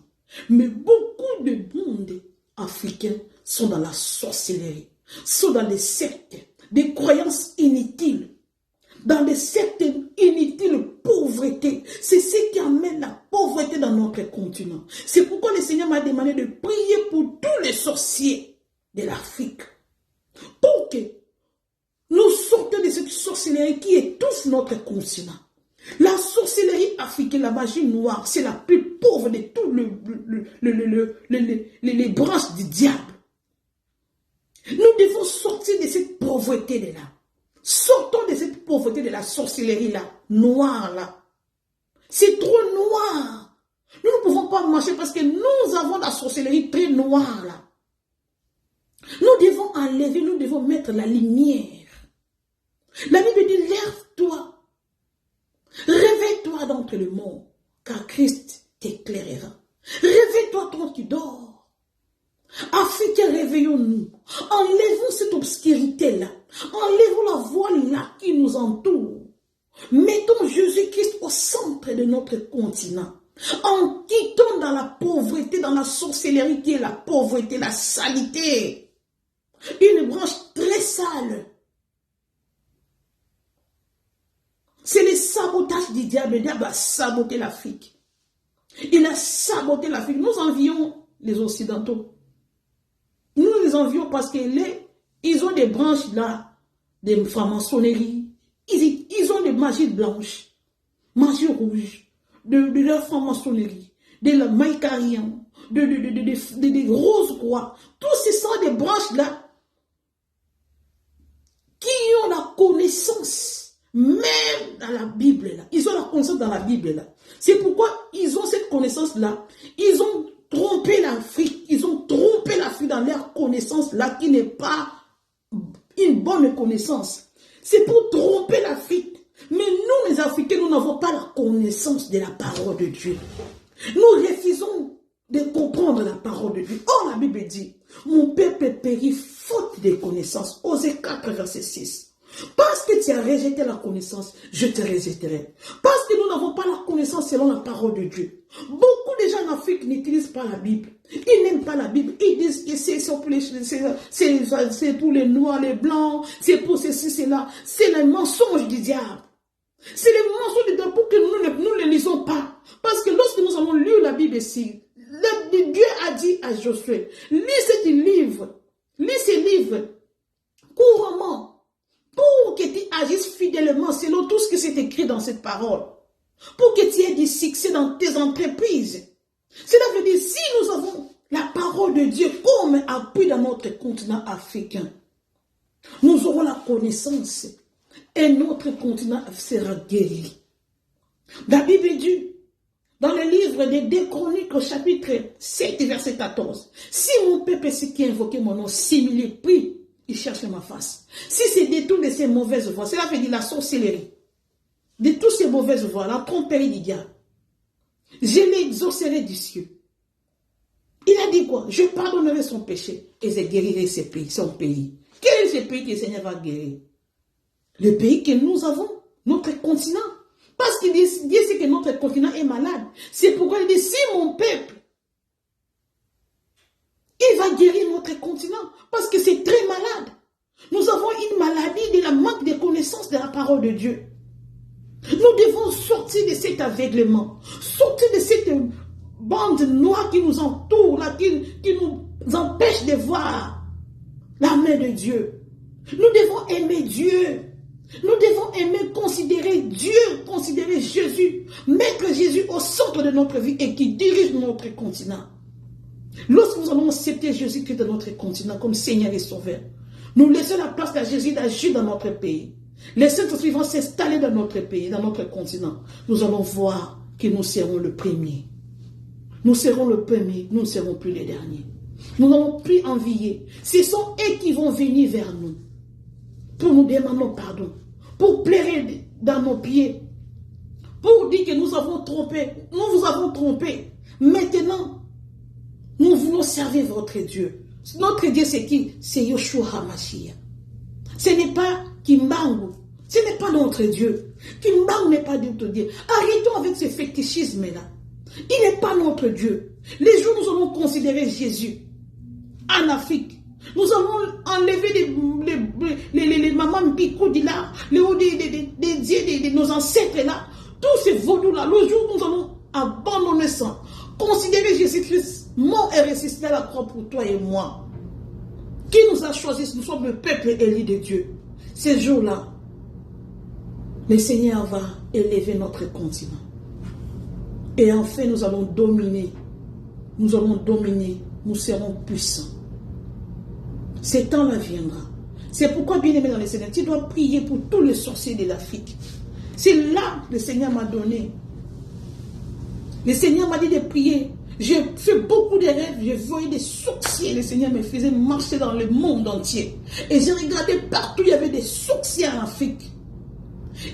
Mais beaucoup de monde africains sont dans la sorcellerie, sont dans des sectes, des croyances inutiles, dans des sectes inutiles, pauvreté. C'est ce qui amène la pauvreté dans notre continent. C'est pourquoi le Seigneur m'a demandé de prier pour tous les sorciers de l'Afrique. Pour que nous sortons de cette sorcellerie qui étouffe notre continent. La sorcellerie africaine, la magie noire, c'est la plus pauvre de tous les branches du diable. Nous devons sortir de cette pauvreté-là. Sortons de cette pauvreté de la sorcellerie-là, noire-là. C'est trop noir. Nous ne pouvons pas marcher parce que nous avons la sorcellerie très noire-là. Nous devons enlever, nous devons mettre la lumière. La Bible dit, lève-toi, réveille-toi d'entre les morts, car Christ t'éclairera. Réveille-toi toi qui dors. Africains, réveillons-nous. Enlevons cette obscurité-là. Enlevons la voile-là qui nous entoure. Mettons Jésus-Christ au centre de notre continent. En quittant dans la pauvreté, dans la sorcellerie qui est la pauvreté, la saleté. Une branche très sale. C'est le sabotage du diable. Le diable a saboté l'Afrique. Il a saboté l'Afrique. Nous envions les Occidentaux. Nous les envions parce qu'ils ont des branches là, des francs-maçonneries. Ils ont des magies blanches, magies rouges, de la franc-maçonnerie, de la maïcarien, des roses croix. Tous ces sont des branches là qui ont la connaissance, même dans la Bible là. Ils ont la connaissance dans la Bible là. C'est pourquoi ils ont cette connaissance là. Ils ont trompé l'Afrique. Ils ont trompé l'Afrique dans leur connaissance là qui n'est pas une bonne connaissance. C'est pour tromper l'Afrique. Mais nous les Africains, nous n'avons pas la connaissance de la parole de Dieu. Nous refusons de comprendre la parole de Dieu. Or la Bible dit, mon peuple périt faute de connaissance. Osée 4 verset 6. Parce que tu as rejeté la connaissance, je te rejetterai. Parce que nous n'avons pas la connaissance selon la parole de Dieu. Beaucoup de gens en Afrique n'utilisent pas la Bible. Ils n'aiment pas la Bible. Ils disent que c'est pour les noirs, les blancs, c'est pour ceci, cela. C'est le mensonge du diable. C'est le mensonge du diable pour que nous ne le lisons pas. Parce que lorsque nous avons lu la Bible ici, Dieu a dit à Josué, lis ce livre couramment. Pour que tu agisses fidèlement selon tout ce qui s'est écrit dans cette parole. Pour que tu aies du succès dans tes entreprises. Cela veut dire, si nous avons la parole de Dieu comme appui dans notre continent africain, nous aurons la connaissance et notre continent sera guéri. La Bible dit, dans le livre des 2 Chroniques au chapitre 7, verset 14, si mon peuple, ce qui a invoqué mon nom, s'humilie, prie, il cherche ma face. Si c'est détourné de ces mauvaises voies, cela veut dire la sorcellerie, de toutes ces mauvaises voies, la tromperie du diable, je l'exaucerai du ciel. Il a dit quoi? Je pardonnerai son péché et je guérirai son pays. Quel est ce pays que le Seigneur va guérir? Le pays que nous avons, notre continent. Parce qu'il dit que notre continent est malade. C'est pourquoi il dit, si mon peuple, il va guérir notre continent. Parce que c'est très malade. Nous avons une maladie de la manque de connaissance de la parole de Dieu. Nous Nous devons sortir de cet aveuglement, sortir de cette bande noire qui nous entoure, là, qui nous empêche de voir la main de Dieu. Nous devons aimer Dieu. Nous devons aimer, considérer Dieu, considérer Jésus, mettre Jésus au centre de notre vie et qui dirige notre continent. Lorsque nous allons accepter Jésus-Christ dans notre continent comme Seigneur et Sauveur, nous laissons la place à Jésus d'agir dans notre pays. Les saints suivants s'installer dans notre pays, dans notre continent. Nous allons voir que nous serons le premier. Nous serons le premier, nous ne serons plus les derniers. Nous n'allons plus envier. Ce sont eux qui vont venir vers nous pour nous demander pardon, pour pleurer dans nos pieds, pour dire que nous avons trompé, nous vous avons trompé. Maintenant, nous voulons servir votre Dieu. Notre Dieu, c'est qui? C'est Yoshua HaMashiach. Ce n'est pas Kimbangu. Ce n'est pas notre Dieu. Kimbangu n'est pas notre Dieu. Arrêtons avec ce fétichisme-là. Il n'est pas notre Dieu. Les jours où nous allons considérer Jésus en Afrique, nous allons enlever les mamans Mpikou-Dila, les dieux de nos ancêtres là, tous ces vaudous-là. Le jour où nous allons abandonner ça, considérer Jésus-Christ mort et ressuscité à la croix pour toi et moi. Qui nous a choisis? Nous sommes le peuple élu de Dieu. Ces jours-là, le Seigneur va élever notre continent. Et enfin, nous allons dominer. Nous allons dominer. Nous serons puissants. Ce temps-là viendra. C'est pourquoi, bien aimé dans le Seigneur, tu dois prier pour tous les sorciers de l'Afrique. C'est là que le Seigneur m'a donné. Le Seigneur m'a dit de prier. J'ai fait beaucoup de rêves, j'ai vu des sorciers. Le Seigneur me faisait marcher dans le monde entier. Et j'ai regardé partout, il y avait des sorciers en Afrique.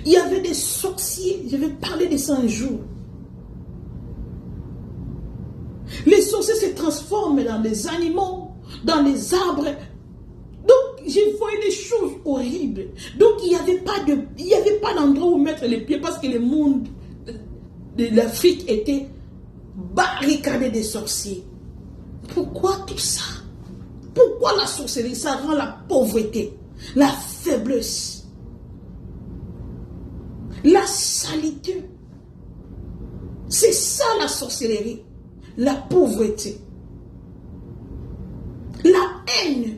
Il y avait des sorciers, je vais parler de ça un jour. Les sorciers se transforment dans des animaux, dans les arbres. Donc, j'ai vu des choses horribles. Donc, il n'y avait pas d'endroit où mettre les pieds parce que le monde de l'Afrique était barricadé des sorciers. Pourquoi tout ça? Pourquoi la sorcellerie? Ça rend la pauvreté, la faiblesse, la saleté. C'est ça la sorcellerie. La pauvreté, la haine,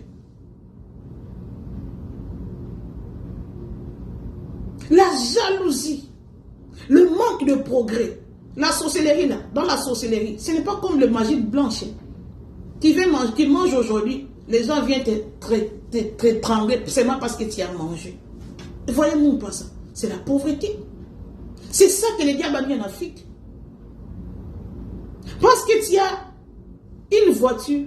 la jalousie, le manque de progrès. La sorcellerie là, dans la sorcellerie, ce n'est pas comme le magie blanche. Tu manges aujourd'hui, les gens viennent t'étrangler seulement parce que tu as mangé. Voyez-nous pas ça. C'est la pauvreté. C'est ça que les diables ont mis en Afrique. Parce que tu as une voiture,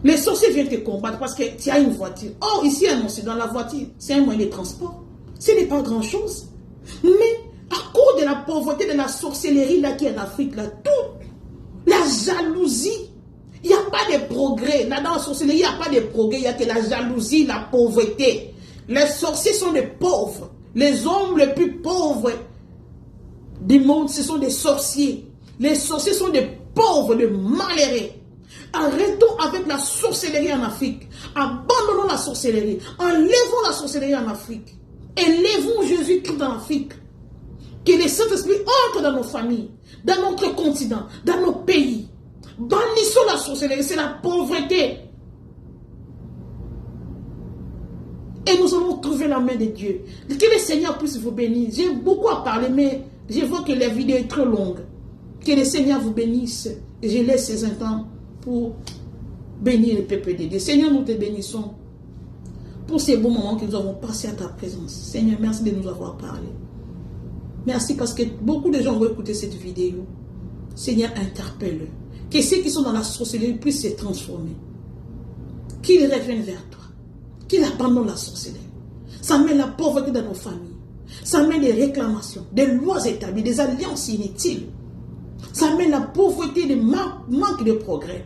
les sorciers viennent te combattre parce que tu as une voiture. Or, ici, dans la voiture, c'est un moyen de transport. Ce n'est pas grand-chose. Mais à cause de la pauvreté, de la sorcellerie là qui est en Afrique, là, toute la jalousie, il n'y a pas de progrès. Là, dans la sorcellerie, il n'y a pas de progrès. Il n'y a que la jalousie, la pauvreté. Les sorciers sont des pauvres. Les hommes les plus pauvres du monde, ce sont des sorciers. Les sorciers sont des pauvres, des malheureux. Arrêtons avec la sorcellerie en Afrique. Abandonnons la sorcellerie. Enlevons la sorcellerie en Afrique. Élevons Jésus-Christ en Afrique. Que le Saint-Esprit entre dans nos familles, dans notre continent, dans nos pays. Bannissons la sorcellerie, c'est la pauvreté. Et nous allons trouver la main de Dieu. Que le Seigneur puisse vous bénir. J'ai beaucoup à parler, mais je vois que la vidéo est trop longue. Que le Seigneur vous bénisse. Et je laisse ces instants pour bénir le peuple de Dieu. Seigneur, nous te bénissons pour ces bons moments que nous avons passés à ta présence. Seigneur, merci de nous avoir parlé. Merci parce que beaucoup de gens vont écouter cette vidéo. Seigneur, interpelle-le. Que ceux qui sont dans la sorcellerie puissent se transformer. Qu'ils reviennent vers toi. Qu'ils abandonnent la sorcellerie. Ça met la pauvreté dans nos familles. Ça met des réclamations, des lois établies, des alliances inutiles. Ça met la pauvreté, le manque de progrès.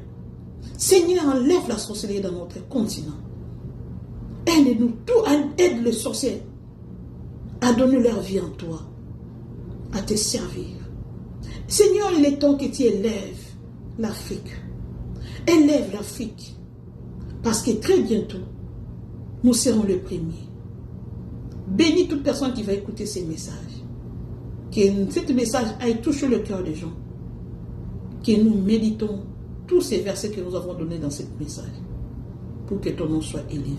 Seigneur, enlève la sorcellerie dans notre continent. Aide-nous, aide les sorciers à donner leur vie en toi, à te servir. Seigneur, il est temps que tu élèves l'Afrique. Élève l'Afrique. Parce que très bientôt, nous serons les premiers. Bénis toute personne qui va écouter ces messages. Que ce message aille toucher le cœur des gens. Que nous méditons tous ces versets que nous avons donnés dans ce message. Pour que ton nom soit élevé.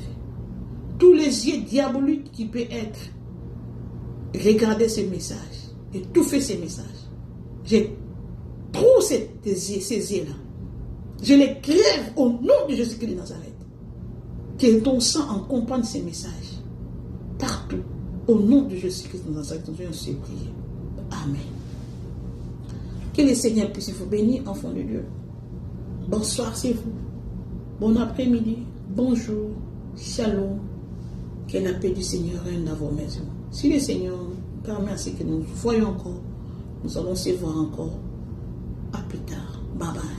Tous les yeux diaboliques qui peuvent être, regardez ces messages. Et tout fait ces messages. J'ai trop ces yeux-là. Je les crève au nom de Jésus-Christ de Nazareth. Que ton sang accompagne ces messages. Partout. Au nom de Jésus-Christ de Nazareth, nous allons se prier. Amen. Que le Seigneur puisse vous bénir, enfants de Dieu. Bonsoir, c'est vous. Bon après-midi. Bonjour. Shalom. Que la paix du Seigneur règne dans vos maisons. Si le Seigneur permet à ce que nous voyons encore, nous allons se voir encore. À plus tard. Bye bye.